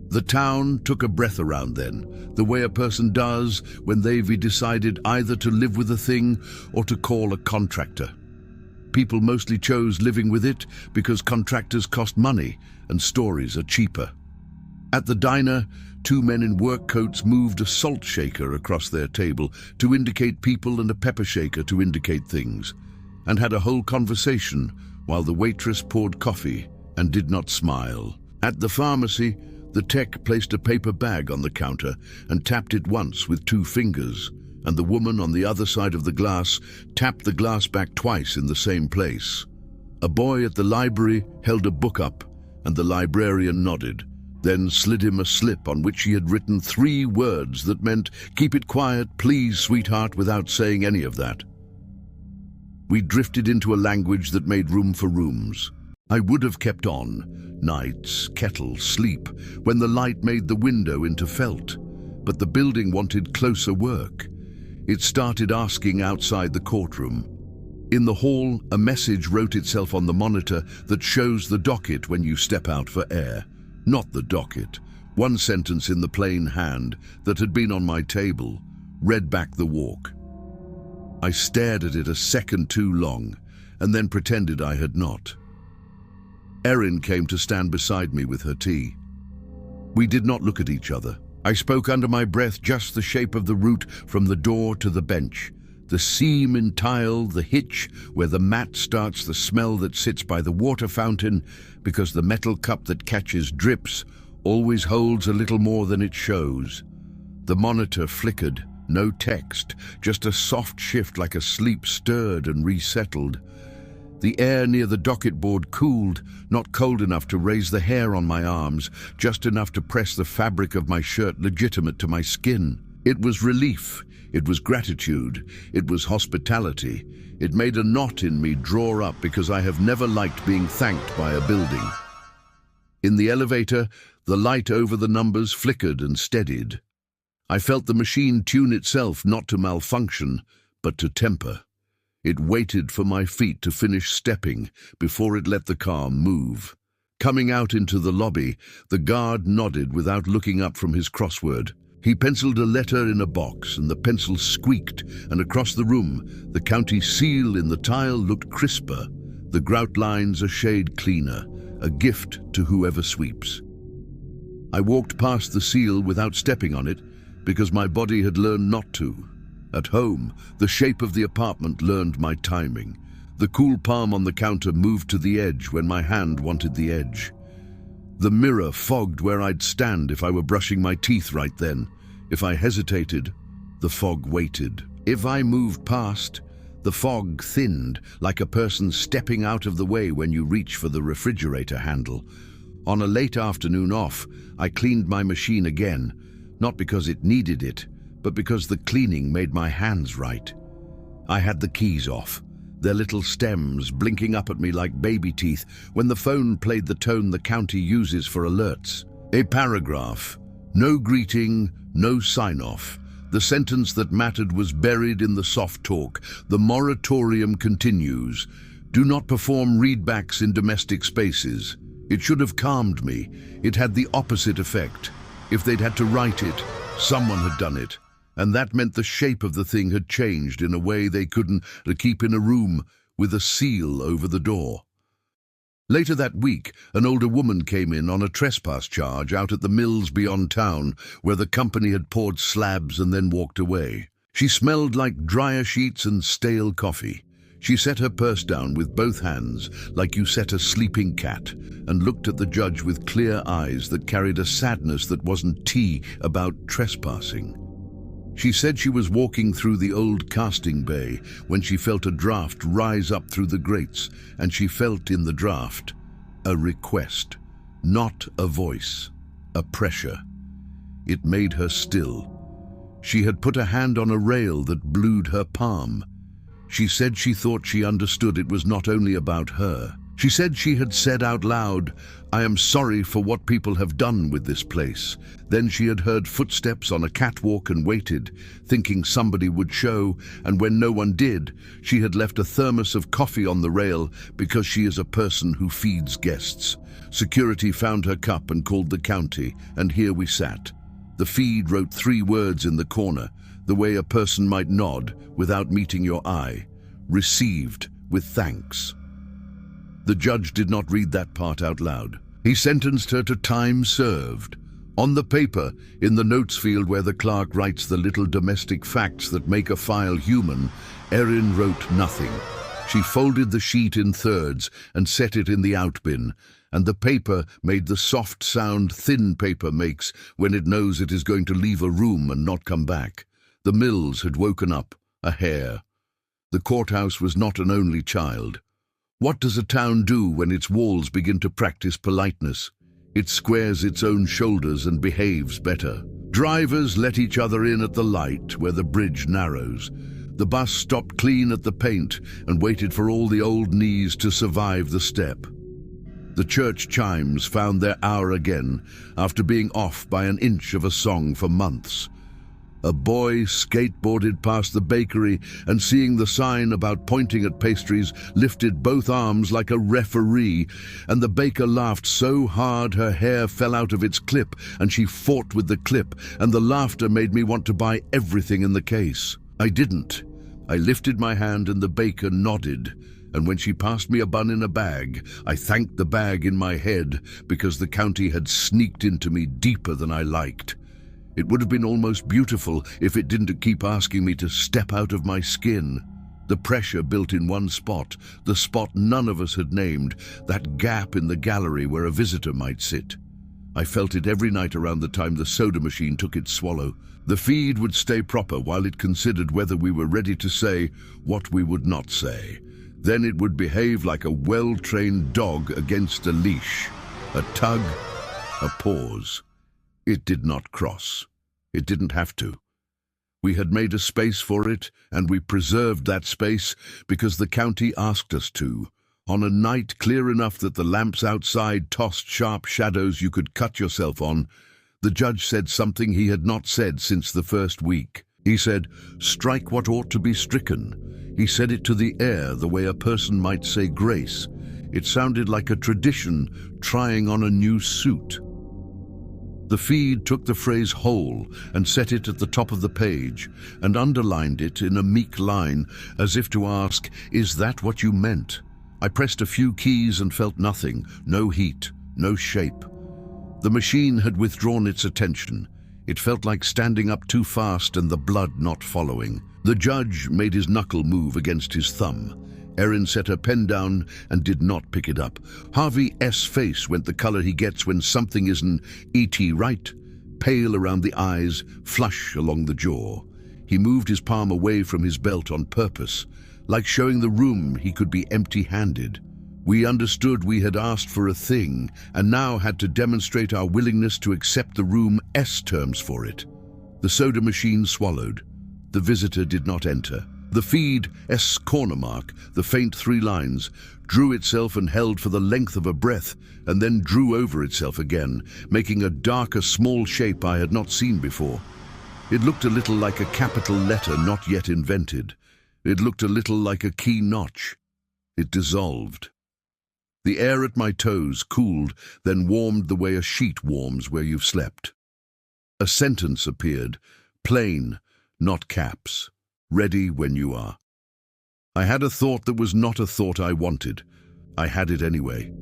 The town took a breath around then, the way a person does when they've decided either to live with a thing or to call a contractor. People mostly chose living with it because contractors cost money and stories are cheaper. At the diner, two men in work coats moved a salt shaker across their table to indicate people and a pepper shaker to indicate things, and had a whole conversation while the waitress poured coffee and did not smile. At the pharmacy, the tech placed a paper bag on the counter and tapped it once with 2 fingers, and the woman on the other side of the glass tapped the glass back twice in the same place. A boy at the library held a book up, and the librarian nodded, then slid him a slip on which he had written 3 words that meant, "Keep it quiet, please, sweetheart," without saying any of that. We drifted into a language that made room for rooms. I would have kept on, nights, kettle, sleep, when the light made the window into felt, but the building wanted closer work. It started asking outside the courtroom. In the hall, a message wrote itself on the monitor that shows the docket when you step out for air. Not the docket. 1 sentence in the plain hand that had been on my table, read back the walk. I stared at it a second too long, and then pretended I had not. Erin came to stand beside me with her tea. We did not look at each other. I spoke under my breath just the shape of the route from the door to the bench, the seam in tile, the hitch where the mat starts, the smell that sits by the water fountain, because the metal cup that catches drips always holds a little more than it shows. The monitor flickered, no text, just a soft shift like a sleep stirred and resettled. The air near the docket board cooled, not cold enough to raise the hair on my arms, just enough to press the fabric of my shirt legitimate to my skin. It was relief, it was gratitude, it was hospitality. It made a knot in me draw up because I have never liked being thanked by a building. In the elevator, the light over the numbers flickered and steadied. I felt the machine tune itself not to malfunction, but to temper. It waited for my feet to finish stepping before it let the car move. Coming out into the lobby, the guard nodded without looking up from his crossword. He penciled a letter in a box, and the pencil squeaked, and across the room, the county seal in the tile looked crisper, the grout lines a shade cleaner, a gift to whoever sweeps. I walked past the seal without stepping on it, because my body had learned not to. At home, the shape of the apartment learned my timing. The cool palm on the counter moved to the edge when my hand wanted the edge. The mirror fogged where I'd stand if I were brushing my teeth right then. If I hesitated, the fog waited. If I moved past, the fog thinned like a person stepping out of the way when you reach for the refrigerator handle. On a late afternoon off, I cleaned my machine again, not because it needed it, but because the cleaning made my hands right. I had the keys off, their little stems blinking up at me like baby teeth when the phone played the tone the county uses for alerts. A paragraph, no greeting, no sign-off. The sentence that mattered was buried in the soft talk. The moratorium continues. Do not perform readbacks in domestic spaces. It should have calmed me. It had the opposite effect. If they'd had to write it, someone had done it. And that meant the shape of the thing had changed in a way they couldn't keep in a room with a seal over the door. Later that week, an older woman came in on a trespass charge out at the mills beyond town, where the company had poured slabs and then walked away. She smelled like dryer sheets and stale coffee. She set her purse down with both hands, like you set a sleeping cat, and looked at the judge with clear eyes that carried a sadness that wasn't tea about trespassing. She said she was walking through the old casting bay when she felt a draft rise up through the grates, and she felt in the draft a request, not a voice, a pressure. It made her still. She had put a hand on a rail that blued her palm. She said she thought she understood it was not only about her. She said she had said out loud, "I am sorry for what people have done with this place." Then she had heard footsteps on a catwalk and waited, thinking somebody would show, and when no one did, she had left a thermos of coffee on the rail because she is a person who feeds guests. Security found her cup and called the county, and here we sat. The feed wrote 3 words in the corner, the way a person might nod without meeting your eye. Received with thanks. The judge did not read that part out loud. He sentenced her to time served. On the paper, in the notes field where the clerk writes the little domestic facts that make a file human, Erin wrote nothing. She folded the sheet in thirds and set it in the outbin, and the paper made the soft sound thin paper makes when it knows it is going to leave a room and not come back. The mills had woken up, a hare. The courthouse was not an only child. What does a town do when its walls begin to practice politeness? It squares its own shoulders and behaves better. Drivers let each other in at the light where the bridge narrows. The bus stopped clean at the paint and waited for all the old knees to survive the step. The church chimes found their hour again after being off by an inch of a song for months. A boy skateboarded past the bakery and, seeing the sign about pointing at pastries, lifted both arms like a referee, and the baker laughed so hard her hair fell out of its clip, and she fought with the clip, and the laughter made me want to buy everything in the case. I didn't. I lifted my hand and the baker nodded, and when she passed me a bun in a bag, I thanked the bag in my head because the county had sneaked into me deeper than I liked. It would have been almost beautiful if it didn't keep asking me to step out of my skin. The pressure built in one spot, the spot none of us had named, that gap in the gallery where a visitor might sit. I felt it every night around the time the soda machine took its swallow. The feed would stay proper while it considered whether we were ready to say what we would not say. Then it would behave like a well-trained dog against a leash. A tug, a pause. It did not cross. It didn't have to. We had made a space for it, and we preserved that space because the county asked us to. On a night clear enough that the lamps outside tossed sharp shadows you could cut yourself on, the judge said something he had not said since the first week. He said, "Strike what ought to be stricken." He said it to the air the way a person might say grace. It sounded like a tradition trying on a new suit. The feed took the phrase whole and set it at the top of the page and underlined it in a meek line as if to ask, "Is that what you meant?" I pressed a few keys and felt nothing, no heat, no shape. The machine had withdrawn its attention. It felt like standing up too fast and the blood not following. The judge made his knuckle move against his thumb. Erin set her pen down and did not pick it up. Harvey S. face went the color he gets when something isn't E.T. right, pale around the eyes, flush along the jaw. He moved his palm away from his belt on purpose, like showing the room he could be empty-handed. We understood we had asked for a thing and now had to demonstrate our willingness to accept the room S terms for it. The soda machine swallowed. The visitor did not enter. The feed, S corner mark, the faint 3 lines, drew itself and held for the length of a breath, and then drew over itself again, making a darker small shape I had not seen before. It looked a little like a capital letter not yet invented. It looked a little like a key notch. It dissolved. The air at my toes cooled, then warmed the way a sheet warms where you've slept. A sentence appeared, plain, not caps. Ready when you are. I had a thought that was not a thought I wanted. I had it anyway.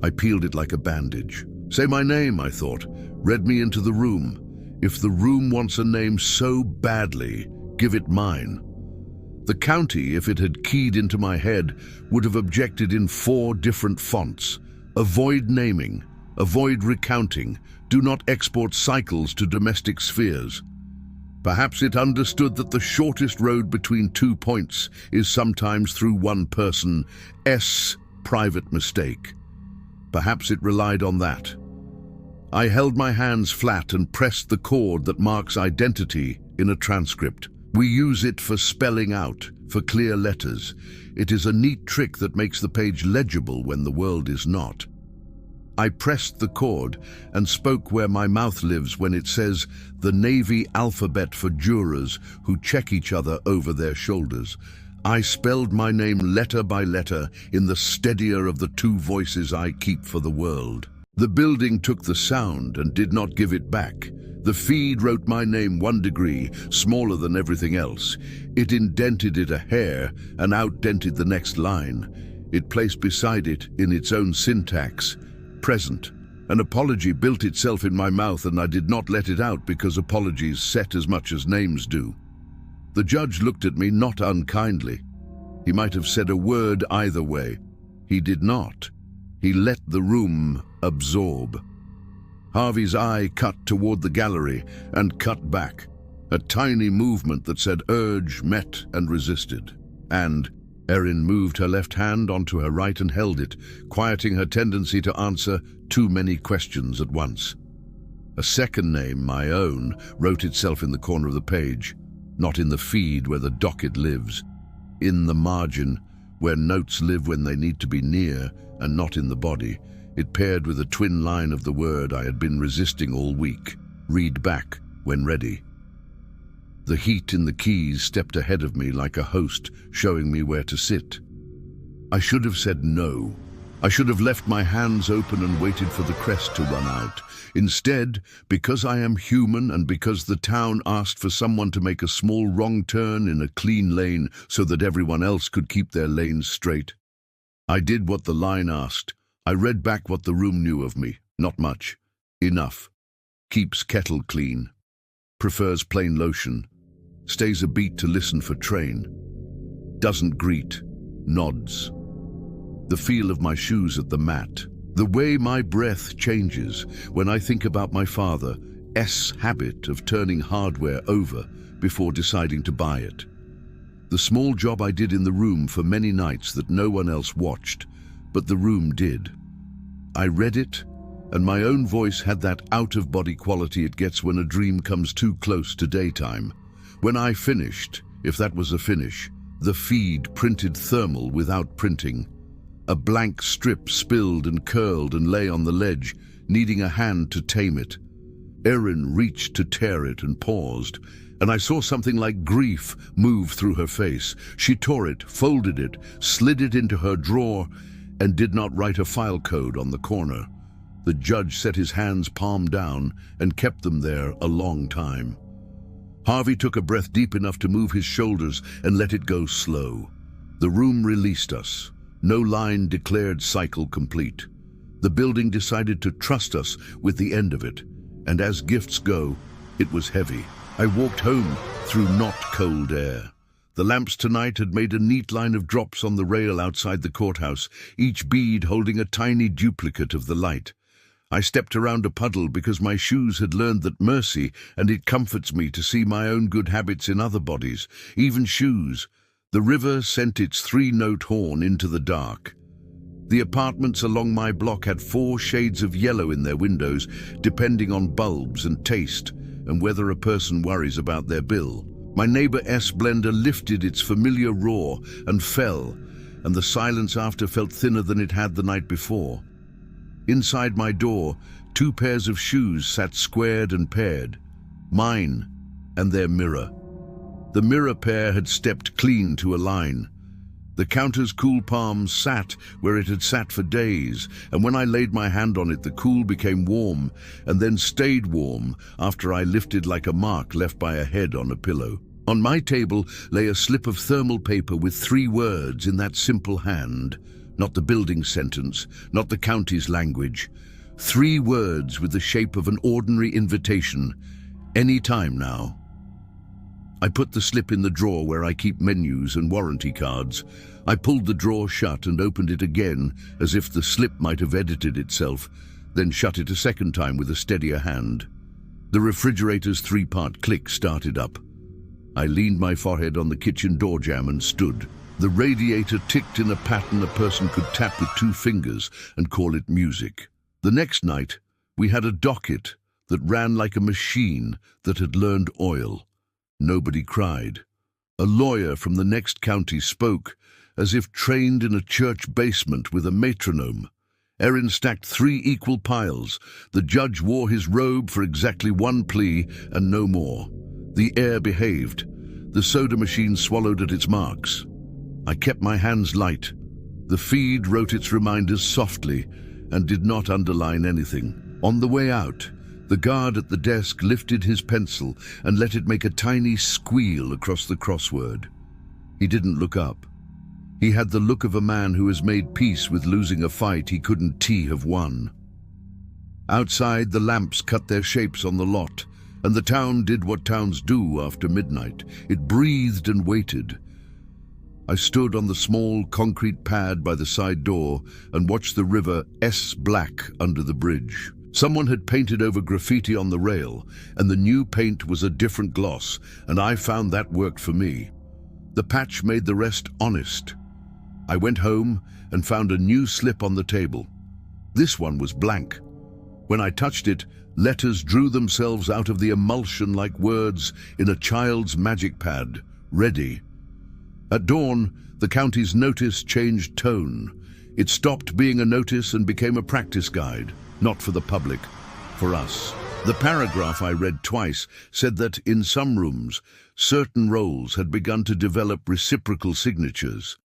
I peeled it like a bandage. Say my name, I thought. Read me into the room. If the room wants a name so badly, give it mine. The county, if it had keyed into my head, would have objected in 4 different fonts. Avoid naming. Avoid recounting. Do not export cycles to domestic spheres. Perhaps it understood that the shortest road between 2 points is sometimes through one person's private mistake. Perhaps it relied on that. I held my hands flat and pressed the chord that marks identity in a transcript. We use it for spelling out, for clear letters. It is a neat trick that makes the page legible when the world is not. I pressed the chord and spoke where my mouth lives when it says the Navy alphabet for jurors who check each other over their shoulders. I spelled my name letter by letter in the steadier of the 2 voices I keep for the world. The building took the sound and did not give it back. The feed wrote my name 1 degree, smaller than everything else. It indented it a hair and outdented the next line. It placed beside it, in its own syntax, present. An apology built itself in my mouth and I did not let it out because apologies set as much as names do. The judge looked at me not unkindly. He might have said a word either way. He did not. He let the room absorb. Harvey's eye cut toward the gallery and cut back. A tiny movement that said urge, met, and resisted. And Erin moved her left hand onto her right and held it, quieting her tendency to answer too many questions at once. A second name, my own, wrote itself in the corner of the page, not in the feed where the docket lives, in the margin where notes live when they need to be near and not in the body. It paired with a twin line of the word I had been resisting all week, read back when ready. The heat in the keys stepped ahead of me like a host, showing me where to sit. I should have said no. I should have left my hands open and waited for the crest to run out. Instead, because I am human and because the town asked for someone to make a small wrong turn in a clean lane so that everyone else could keep their lanes straight, I did what the line asked. I read back what the room knew of me. Not much. Enough. Keeps kettle clean. Prefers plain lotion. Stays a beat to listen for train. Doesn't greet. Nods. The feel of my shoes at the mat. The way my breath changes when I think about my father's habit of turning hardware over before deciding to buy it. The small job I did in the room for many nights that no one else watched, but the room did. I read it, and my own voice had that out-of-body quality it gets when a dream comes too close to daytime. When I finished, if that was a finish, the feed printed thermal without printing. A blank strip spilled and curled and lay on the ledge, needing a hand to tame it. Erin reached to tear it and paused, and I saw something like grief move through her face. She tore it, folded it, slid it into her drawer, and did not write a file code on the corner. The judge set his hands palm down and kept them there a long time. Harvey took a breath deep enough to move his shoulders and let it go slow. The room released us. No line declared cycle complete. The building decided to trust us with the end of it, and as gifts go, it was heavy. I walked home through not cold air. The lamps tonight had made a neat line of drops on the rail outside the courthouse, each bead holding a tiny duplicate of the light. I stepped around a puddle because my shoes had learned that mercy, and it comforts me to see my own good habits in other bodies, even shoes. The river sent its 3-note horn into the dark. The apartments along my block had 4 shades of yellow in their windows, depending on bulbs and taste, and whether a person worries about their bill. My neighbor's blender lifted its familiar roar and fell, and the silence after felt thinner than it had the night before. Inside my door, 2 pairs of shoes sat squared and paired, mine and their mirror. The mirror pair had stepped clean to a line. The counter's cool palm sat where it had sat for days, and when I laid my hand on it, the cool became warm and then stayed warm after I lifted like a mark left by a head on a pillow. On my table lay a slip of thermal paper with 3 words in that simple hand. Not the building sentence, not the county's language. 3 words with the shape of an ordinary invitation. Any time now. I put the slip in the drawer where I keep menus and warranty cards. I pulled the drawer shut and opened it again, as if the slip might have edited itself, then shut it a second time with a steadier hand. The refrigerator's three-part click started up. I leaned my forehead on the kitchen door jamb and stood. The radiator ticked in a pattern a person could tap with 2 fingers and call it music. The next night, we had a docket that ran like a machine that had learned oil. Nobody cried. A lawyer from the next county spoke, as if trained in a church basement with a metronome. Erin stacked 3 equal piles. The judge wore his robe for exactly 1 plea and no more. The air behaved. The soda machine swallowed at its marks. I kept my hands light. The feed wrote its reminders softly and did not underline anything. On the way out, the guard at the desk lifted his pencil and let it make a tiny squeal across the crossword. He didn't look up. He had the look of a man who has made peace with losing a fight he couldn't have won. Outside, the lamps cut their shapes on the lot, and the town did what towns do after midnight. It breathed and waited. I stood on the small concrete pad by the side door and watched the river black under the bridge. Someone had painted over graffiti on the rail, and the new paint was a different gloss, and I found that worked for me. The patch made the rest honest. I went home and found a new slip on the table. This one was blank. When I touched it, letters drew themselves out of the emulsion like words in a child's magic pad. Ready. At dawn, the county's notice changed tone. It stopped being a notice and became a practice guide. Not for the public, for us. The paragraph I read twice said that in some rooms, certain roles had begun to develop reciprocal signatures.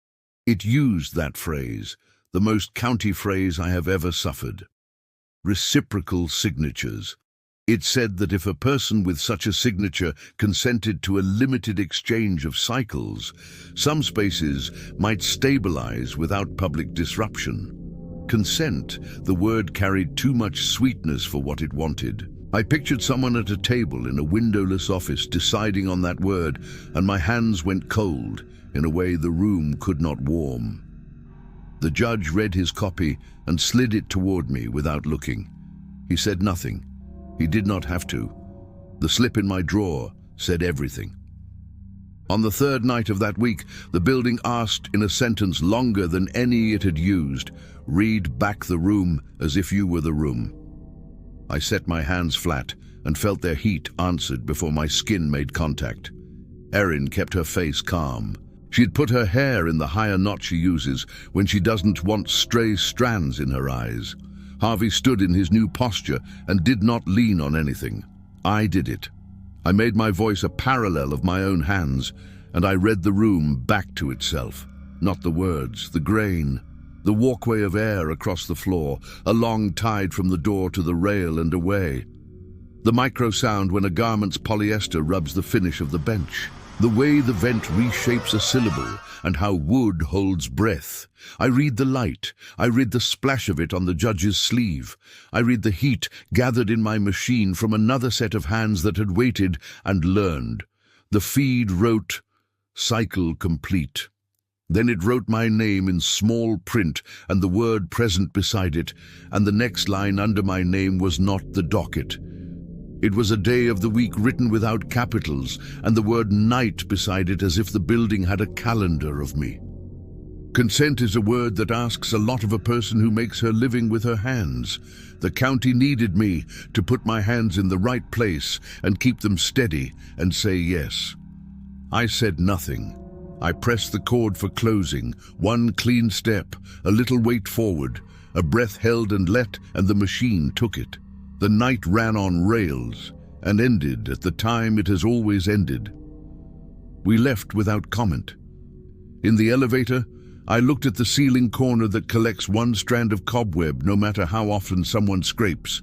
It used that phrase, the most county phrase I have ever suffered. Reciprocal signatures. It said that if a person with such a signature consented to a limited exchange of cycles, some spaces might stabilize without public disruption. Consent, the word carried too much sweetness for what it wanted. I pictured someone at a table in a windowless office deciding on that word, and my hands went cold in a way the room could not warm. The judge read his copy and slid it toward me without looking. He said nothing. He did not have to. The slip in my drawer said everything. On the 3rd night of that week, the building asked in a sentence longer than any it had used, "Read back the room as if you were the room." I set my hands flat and felt their heat answered before my skin made contact. Erin kept her face calm. She'd put her hair in the higher knot she uses when she doesn't want stray strands in her eyes. Harvey stood in his new posture and did not lean on anything. I did it. I made my voice a parallel of my own hands, and I read the room back to itself. Not the words, the grain, the walkway of air across the floor, a long tide from the door to the rail and away. The micro sound when a garment's polyester rubs the finish of the bench. The way the vent reshapes a syllable, and how wood holds breath. I read the light. I read the splash of it on the judge's sleeve. I read the heat gathered in my machine from another set of hands that had waited and learned. The feed wrote, "Cycle complete." Then it wrote my name in small print and the word present beside it, and the next line under my name was not the docket. It was a day of the week written without capitals, and the word night beside it as if the building had a calendar of me. Consent is a word that asks a lot of a person who makes her living with her hands. The county needed me to put my hands in the right place and keep them steady and say yes. I said nothing. I pressed the cord for closing, one clean step, a little weight forward, a breath held and let, and the machine took it. The night ran on rails and ended at the time it has always ended. We left without comment. In the elevator, I looked at the ceiling corner that collects one strand of cobweb no matter how often someone scrapes.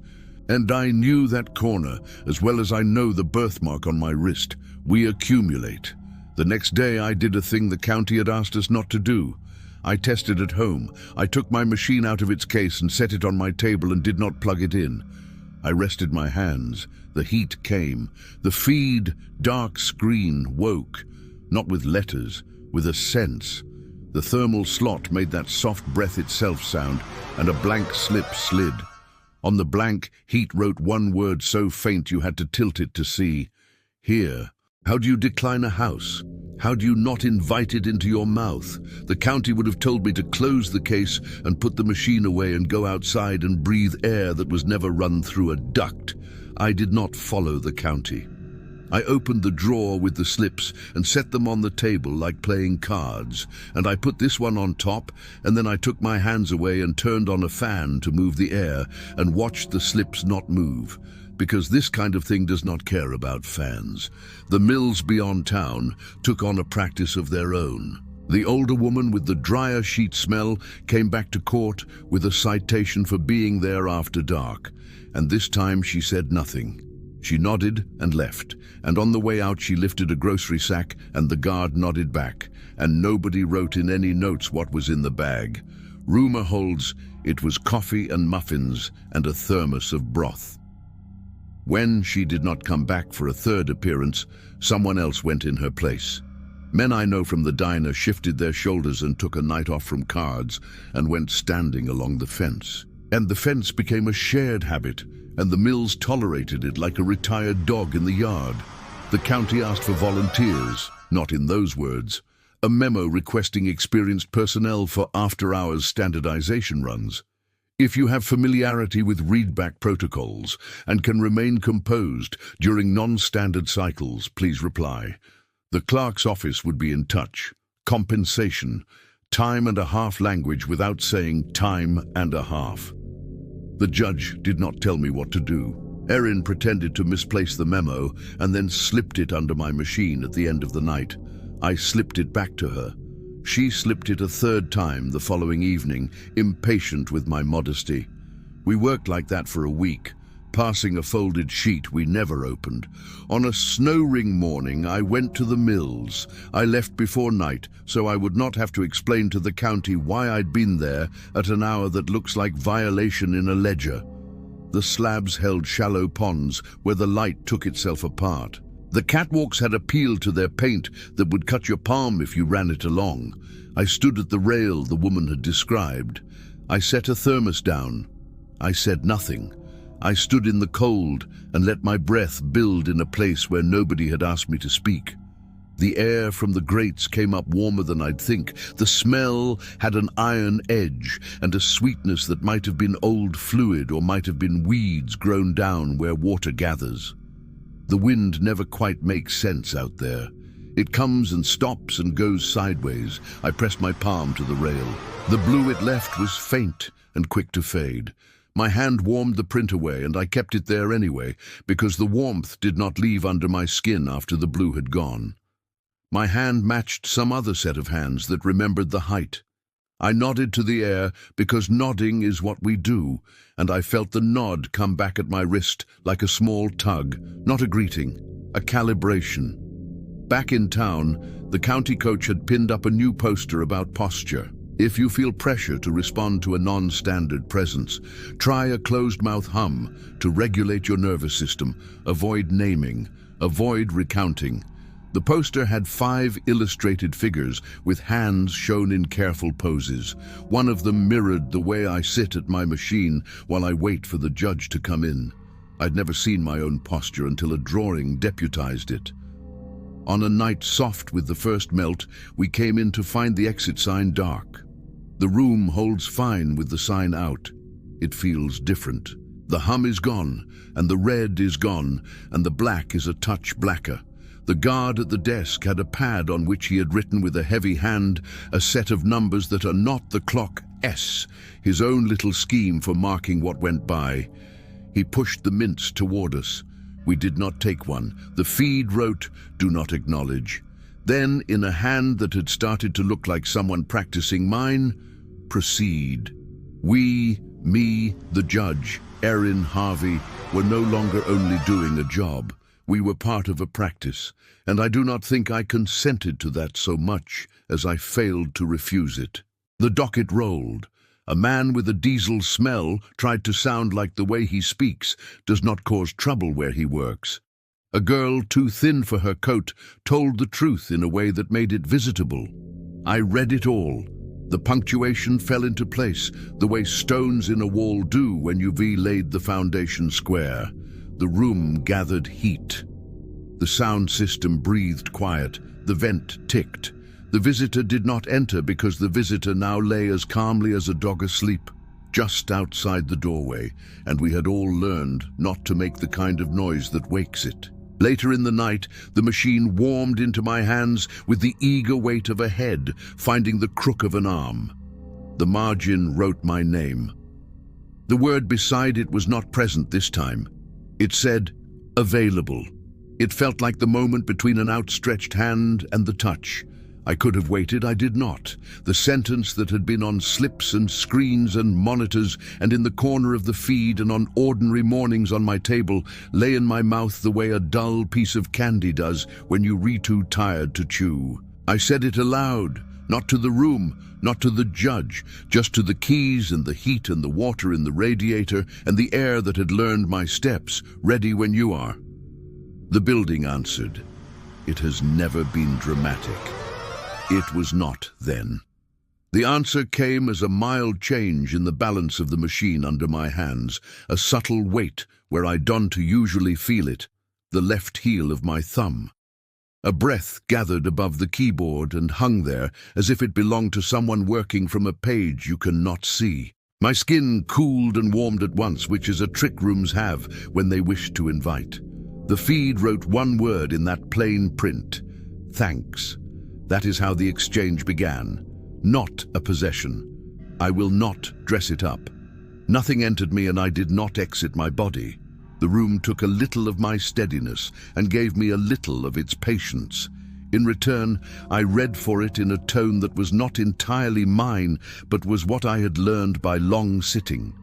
And I knew that corner as well as I know the birthmark on my wrist. We accumulate. The next day I did a thing the county had asked us not to do. I tested at home. I took my machine out of its case and set it on my table and did not plug it in. I rested my hands. The heat came. The feed, dark screen, woke. Not with letters, with a sense. The thermal slot made that soft breath itself sound, and a blank slip slid. On the blank, Heat wrote one word so faint you had to tilt it to see. Here. How do you decline a house? How do you not invite it into your mouth? The county would have told me to close the case and put the machine away and go outside and breathe air that was never run through a duct. I did not follow the county. I opened the drawer with the slips and set them on the table like playing cards, and I put this one on top, and then I took my hands away and turned on a fan to move the air and watched the slips not move, because this kind of thing does not care about fans. The mills beyond town took on a practice of their own. The older woman with the dryer sheet smell came back to court with a citation for being there after dark, and this time she said nothing. She nodded and left, and on the way out she lifted a grocery sack and the guard nodded back, and nobody wrote in any notes what was in the bag. Rumor holds it was coffee and muffins and a thermos of broth. When she did not come back for a third appearance, someone else went in her place. Men I know from the diner shifted their shoulders and took a night off from cards and went standing along the fence. And the fence became a shared habit, and the mills tolerated it like a retired dog in the yard. The county asked for volunteers, not in those words, a memo requesting experienced personnel for after-hours standardization runs. If you have familiarity with readback protocols and can remain composed during non-standard cycles, please reply. The clerk's office would be in touch. Compensation, time and a half language without saying time and a half. The judge did not tell me what to do. Erin pretended to misplace the memo and then slipped it under my machine at the end of the night. I slipped it back to her. She slipped it a third time the following evening, impatient with my modesty. We worked like that for a week, passing a folded sheet we never opened. On a snow ring morning, I went to the mills. I left before night, so I would not have to explain to the county why I'd been there at an hour that looks like violation in a ledger. The slabs held shallow ponds where the light took itself apart. The catwalks had a peel to their paint that would cut your palm if you ran it along. I stood at the rail the woman had described. I set a thermos down. I said nothing. I stood in the cold and let my breath build in a place where nobody had asked me to speak. The air from the grates came up warmer than I'd think. The smell had an iron edge and a sweetness that might have been old fluid or might have been weeds grown down where water gathers. The wind never quite makes sense out there. It comes and stops and goes sideways. I pressed my palm to the rail. The blue it left was faint and quick to fade. My hand warmed the print away, and I kept it there anyway, because the warmth did not leave under my skin after the blue had gone. My hand matched some other set of hands that remembered the height. I nodded to the air because nodding is what we do, and I felt the nod come back at my wrist like a small tug, not a greeting, a calibration. Back in town, the county coach had pinned up a new poster about posture. If you feel pressure to respond to a non-standard presence, try a closed-mouth hum to regulate your nervous system. Avoid naming. Avoid recounting. The poster had 5 illustrated figures with hands shown in careful poses. One of them mirrored the way I sit at my machine while I wait for the judge to come in. I'd never seen my own posture until a drawing deputized it. On a night soft with the first melt, we came in to find the exit sign dark. The room holds fine with the sign out. It feels different. The hum is gone, and the red is gone, and the black is a touch blacker. The guard at the desk had a pad on which he had written with a heavy hand a set of numbers that are not the clock S, his own little scheme for marking what went by. He pushed the mints toward us. We did not take one. The feed wrote, "Do not acknowledge." Then, in a hand that had started to look like someone practicing mine, "Proceed." We, me, the judge, Erin, Harvey, were no longer only doing a job. We were part of a practice, and I do not think I consented to that so much as I failed to refuse it. The docket rolled. A man with a diesel smell tried to sound like the way he speaks does not cause trouble where he works. A girl too thin for her coat told the truth in a way that made it visitable. I read it all. The punctuation fell into place, the way stones in a wall do when you've laid the foundation square. The room gathered heat. The sound system breathed quiet. The vent ticked. The visitor did not enter because the visitor now lay as calmly as a dog asleep, just outside the doorway, and we had all learned not to make the kind of noise that wakes it. Later in the night, the machine warmed into my hands with the eager weight of a head finding the crook of an arm. The margin wrote my name. The word beside it was not present this time. It said, available. It felt like the moment between an outstretched hand and the touch. I could have waited, I did not. The sentence that had been on slips and screens and monitors and in the corner of the feed and on ordinary mornings on my table lay in my mouth the way a dull piece of candy does when you're too tired to chew. I said it aloud, not to the room, not to the judge, just to the keys and the heat and the water in the radiator and the air that had learned my steps, ready when you are. The building answered. It has never been dramatic. It was not then. The answer came as a mild change in the balance of the machine under my hands, a subtle weight where I donned to usually feel it, the left heel of my thumb. A breath gathered above the keyboard and hung there as if it belonged to someone working from a page you cannot see. My skin cooled and warmed at once, which is a trick rooms have when they wish to invite. The feed wrote one word in that plain print, thanks. That is how the exchange began. Not a possession. I will not dress it up. Nothing entered me and I did not exit my body. The room took a little of my steadiness and gave me a little of its patience. In return, I read for it in a tone that was not entirely mine, but was what I had learned by long sitting.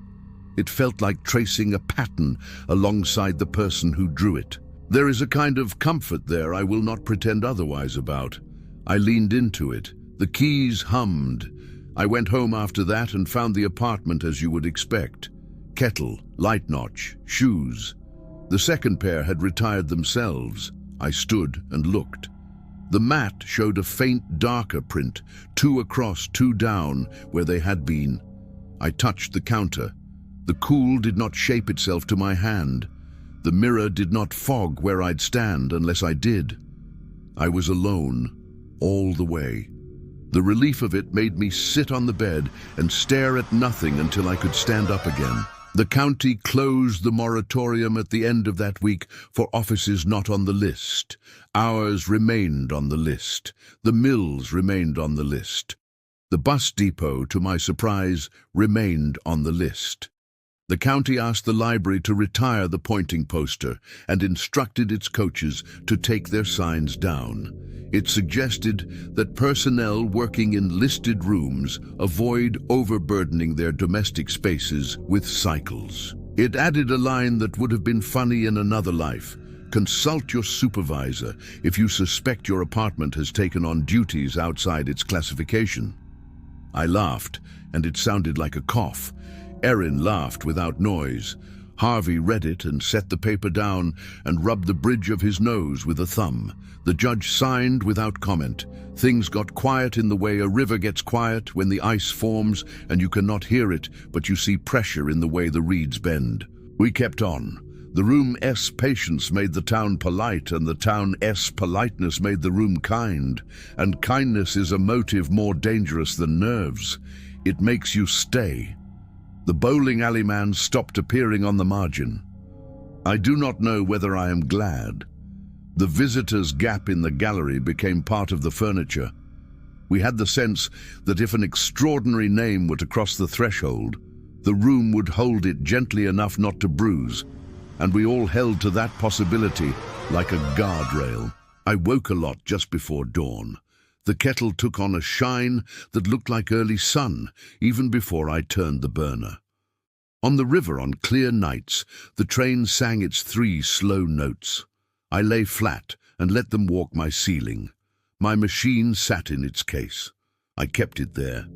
It felt like tracing a pattern alongside the person who drew it. There is a kind of comfort there I will not pretend otherwise about. I leaned into it. The keys hummed. I went home after that and found the apartment as you would expect. Kettle, light notch, shoes. The second pair had retired themselves. I stood and looked. The mat showed a faint darker print, 2 across, 2 down, where they had been. I touched the counter. The cool did not shape itself to my hand. The mirror did not fog where I'd stand unless I did. I was alone. All the way. The relief of it made me sit on the bed and stare at nothing until I could stand up again. The county closed the moratorium at the end of that week for offices not on the list. Ours remained on the list. The mills remained on the list. The bus depot, to my surprise, remained on the list. The county asked the library to retire the pointing poster and instructed its coaches to take their signs down. It suggested that personnel working in listed rooms avoid overburdening their domestic spaces with cycles. It added a line that would have been funny in another life. Consult your supervisor if you suspect your apartment has taken on duties outside its classification. I laughed, and it sounded like a cough. Erin laughed without noise. Harvey read it and set the paper down and rubbed the bridge of his nose with a thumb. The judge signed without comment. Things got quiet in the way a river gets quiet when the ice forms and you cannot hear it, but you see pressure in the way the reeds bend. We kept on. The room's patience made the town polite, and the town's politeness made the room kind. And kindness is a motive more dangerous than nerves. It makes you stay. The bowling alley man stopped appearing on the margin. I do not know whether I am glad. The visitor's gap in the gallery became part of the furniture. We had the sense that if an extraordinary name were to cross the threshold, the room would hold it gently enough not to bruise, and we all held to that possibility like a guardrail. I woke a lot just before dawn. The kettle took on a shine that looked like early sun, even before I turned the burner. On the river on clear nights, the train sang its 3 slow notes. I lay flat and let them walk my ceiling. My machine sat in its case. I kept it there.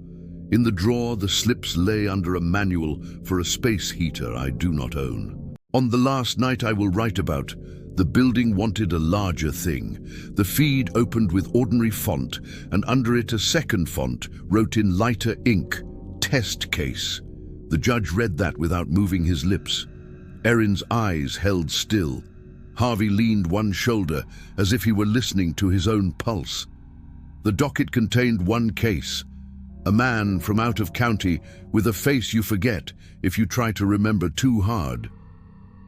In the drawer, the slips lay under a manual for a space heater I do not own. On the last night I will write about, the building wanted a larger thing. The feed opened with ordinary font, and under it a second font wrote in lighter ink, "Test case." The judge read that without moving his lips. Erin's eyes held still. Harvey leaned one shoulder as if he were listening to his own pulse. The docket contained one case. A man from out of county with a face you forget if you try to remember too hard.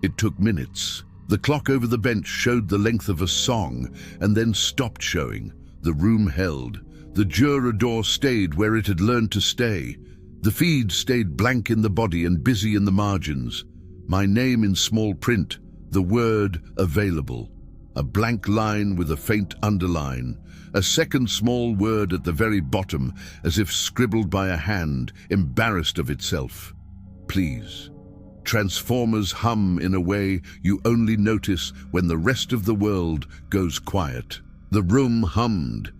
It took minutes. The clock over the bench showed the length of a song and then stopped showing. The room held. The juror door stayed where it had learned to stay. The feed stayed blank in the body and busy in the margins. My name in small print, the word available. A blank line with a faint underline. A second small word at the very bottom, as if scribbled by a hand, embarrassed of itself. Please. Transformers hum in a way you only notice when the rest of the world goes quiet. The room hummed.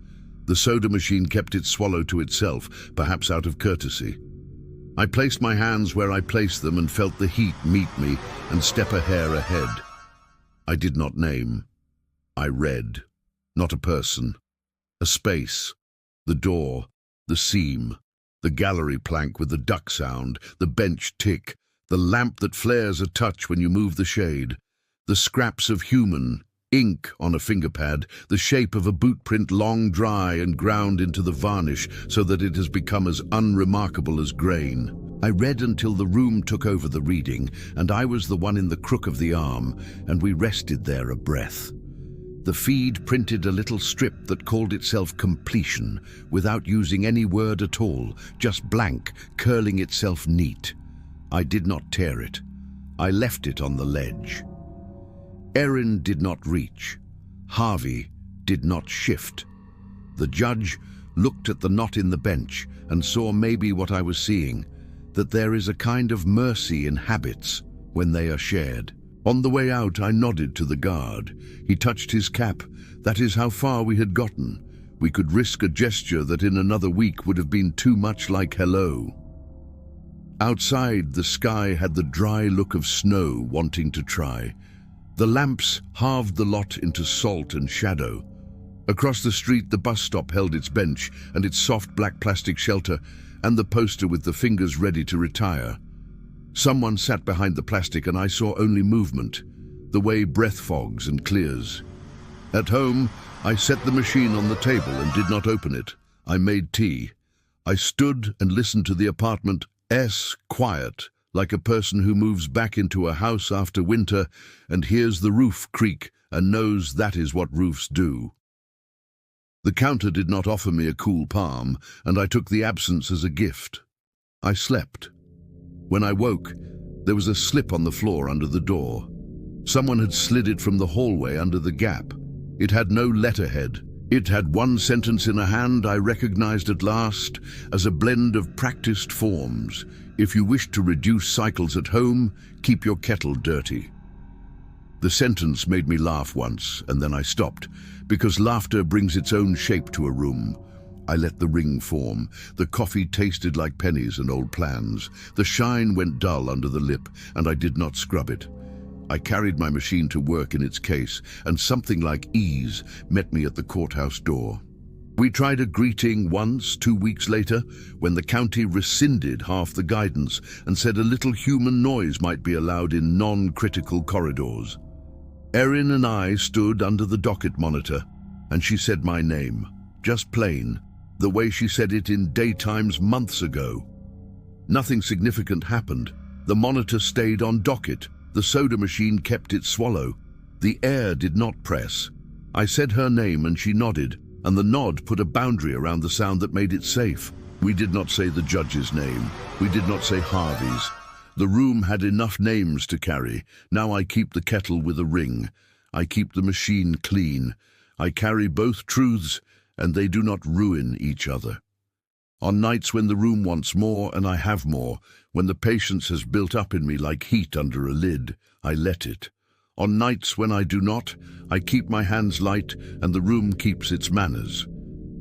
The soda machine kept its swallow to itself, perhaps out of courtesy. I placed my hands where I placed them and felt the heat meet me and step a hair ahead. I did not name. I read. Not a person. A space. The door. The seam. The gallery plank with the duck sound. The bench tick. The lamp that flares a touch when you move the shade. The scraps of human, ink on a fingerpad, the shape of a boot print long dry and ground into the varnish so that it has become as unremarkable as grain. I read until the room took over the reading, and I was the one in the crook of the arm, and we rested there a breath. The feed printed a little strip that called itself completion, without using any word at all, just blank, curling itself neat. I did not tear it. I left it on the ledge. Erin did not reach. Harvey did not shift. The judge looked at the knot in the bench and saw maybe what I was seeing, that there is a kind of mercy in habits when they are shared. On the way out, I nodded to the guard. He touched his cap. That is how far we had gotten. We could risk a gesture that in another week would have been too much like hello. Outside, the sky had the dry look of snow wanting to try. The lamps halved the lot into salt and shadow. Across the street, the bus stop held its bench and its soft black plastic shelter and the poster with the fingers ready to retire. Someone sat behind the plastic and I saw only movement, the way breath fogs and clears. At home, I set the machine on the table and did not open it. I made tea. I stood and listened to the apartment quiet, like a person who moves back into a house after winter and hears the roof creak and knows that is what roofs do. The counter did not offer me a cool palm, and I took the absence as a gift. I slept. When I woke, there was a slip on the floor under the door. Someone had slid it from the hallway under the gap. It had no letterhead. It had one sentence in a hand I recognized at last as a blend of practiced forms. If you wish to reduce cycles at home, keep your kettle dirty. The sentence made me laugh once, and then I stopped, because laughter brings its own shape to a room. I let the ring form. The coffee tasted like pennies and old plans. The shine went dull under the lip, and I did not scrub it. I carried my machine to work in its case, and something like ease met me at the courthouse door. We tried a greeting once, 2 weeks later, when the county rescinded half the guidance and said a little human noise might be allowed in non-critical corridors. Erin and I stood under the docket monitor, and she said my name, just plain, the way she said it in daytimes months ago. Nothing significant happened. The monitor stayed on docket. The soda machine kept its swallow. The air did not press. I said her name and she nodded, and the nod put a boundary around the sound that made it safe. We did not say the judge's name. We did not say Harvey's. The room had enough names to carry. Now I keep the kettle with a ring. I keep the machine clean. I carry both truths, and they do not ruin each other. On nights when the room wants more and I have more, when the patience has built up in me like heat under a lid, I let it. On nights when I do not, I keep my hands light and the room keeps its manners.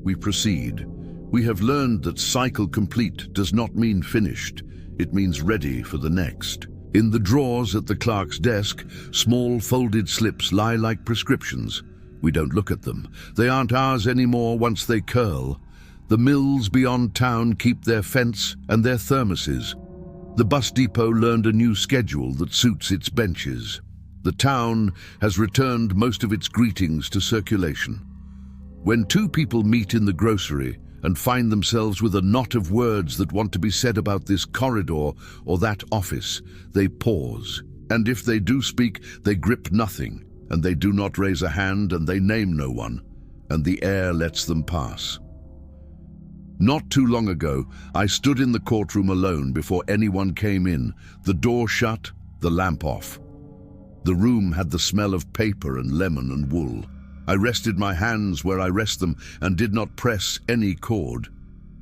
We proceed. We have learned that cycle complete does not mean finished. It means ready for the next. In the drawers at the clerk's desk, small folded slips lie like prescriptions. We don't look at them. They aren't ours anymore once they curl. The mills beyond town keep their fence and their thermoses. The bus depot learned a new schedule that suits its benches. The town has returned most of its greetings to circulation. When two people meet in the grocery and find themselves with a knot of words that want to be said about this corridor or that office, they pause. And if they do speak, they grip nothing, and they do not raise a hand, and they name no one, and the air lets them pass. Not too long ago, I stood in the courtroom alone before anyone came in, the door shut, the lamp off. The room had the smell of paper and lemon and wool. I rested my hands where I rest them and did not press any chord.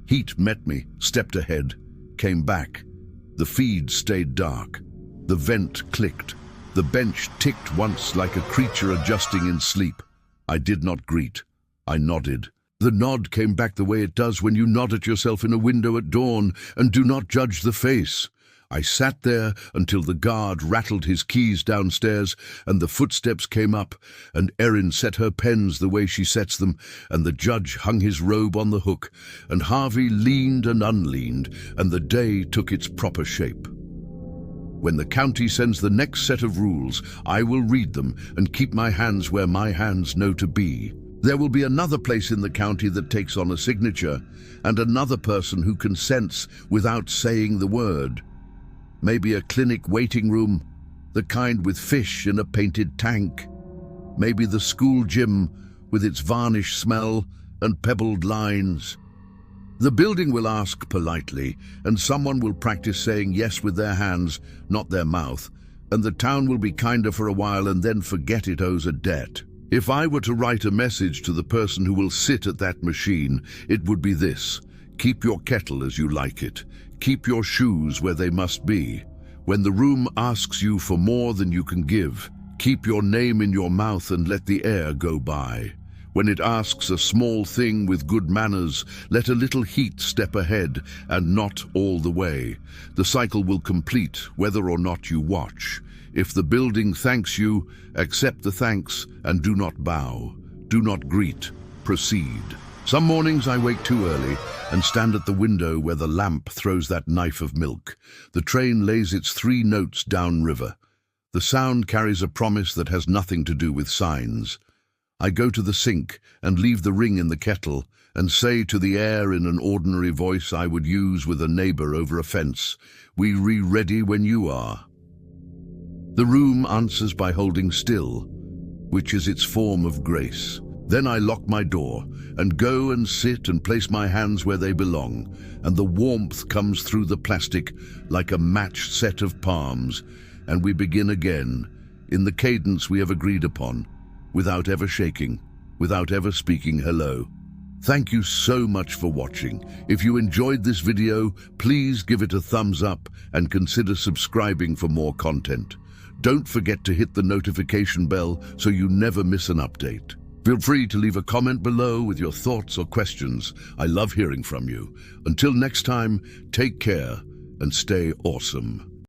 Heat met me, stepped ahead, came back. The feed stayed dark. The vent clicked. The bench ticked once like a creature adjusting in sleep. I did not greet. I nodded. The nod came back the way it does when you nod at yourself in a window at dawn and do not judge the face. I sat there until the guard rattled his keys downstairs and the footsteps came up, and Erin set her pens the way she sets them, and the judge hung his robe on the hook, and Harvey leaned and unleaned, and the day took its proper shape. When the county sends the next set of rules, I will read them and keep my hands where my hands know to be. There will be another place in the county that takes on a signature, and another person who consents without saying the word. Maybe a clinic waiting room, the kind with fish in a painted tank. Maybe the school gym with its varnish smell and pebbled lines. The building will ask politely, and someone will practice saying yes with their hands, not their mouth, and the town will be kinder for a while and then forget it owes a debt. If I were to write a message to the person who will sit at that machine, it would be this: keep your kettle as you like it. Keep your shoes where they must be. When the room asks you for more than you can give, keep your name in your mouth and let the air go by. When it asks a small thing with good manners, let a little heat step ahead and not all the way. The cycle will complete whether or not you watch. If the building thanks you, accept the thanks and do not bow. Do not greet. Proceed. Some mornings I wake too early and stand at the window where the lamp throws that knife of milk. The train lays its 3 notes downriver. The sound carries a promise that has nothing to do with signs. I go to the sink and leave the ring in the kettle and say to the air in an ordinary voice I would use with a neighbor over a fence, "We ready when you are." The room answers by holding still, which is its form of grace. Then I lock my door and go and sit and place my hands where they belong, and the warmth comes through the plastic like a matched set of palms, and we begin again, in the cadence we have agreed upon, without ever shaking, without ever speaking hello. Thank you so much for watching. If you enjoyed this video, please give it a thumbs up and consider subscribing for more content. Don't forget to hit the notification bell so you never miss an update. Feel free to leave a comment below with your thoughts or questions. I love hearing from you. Until next time, take care and stay awesome.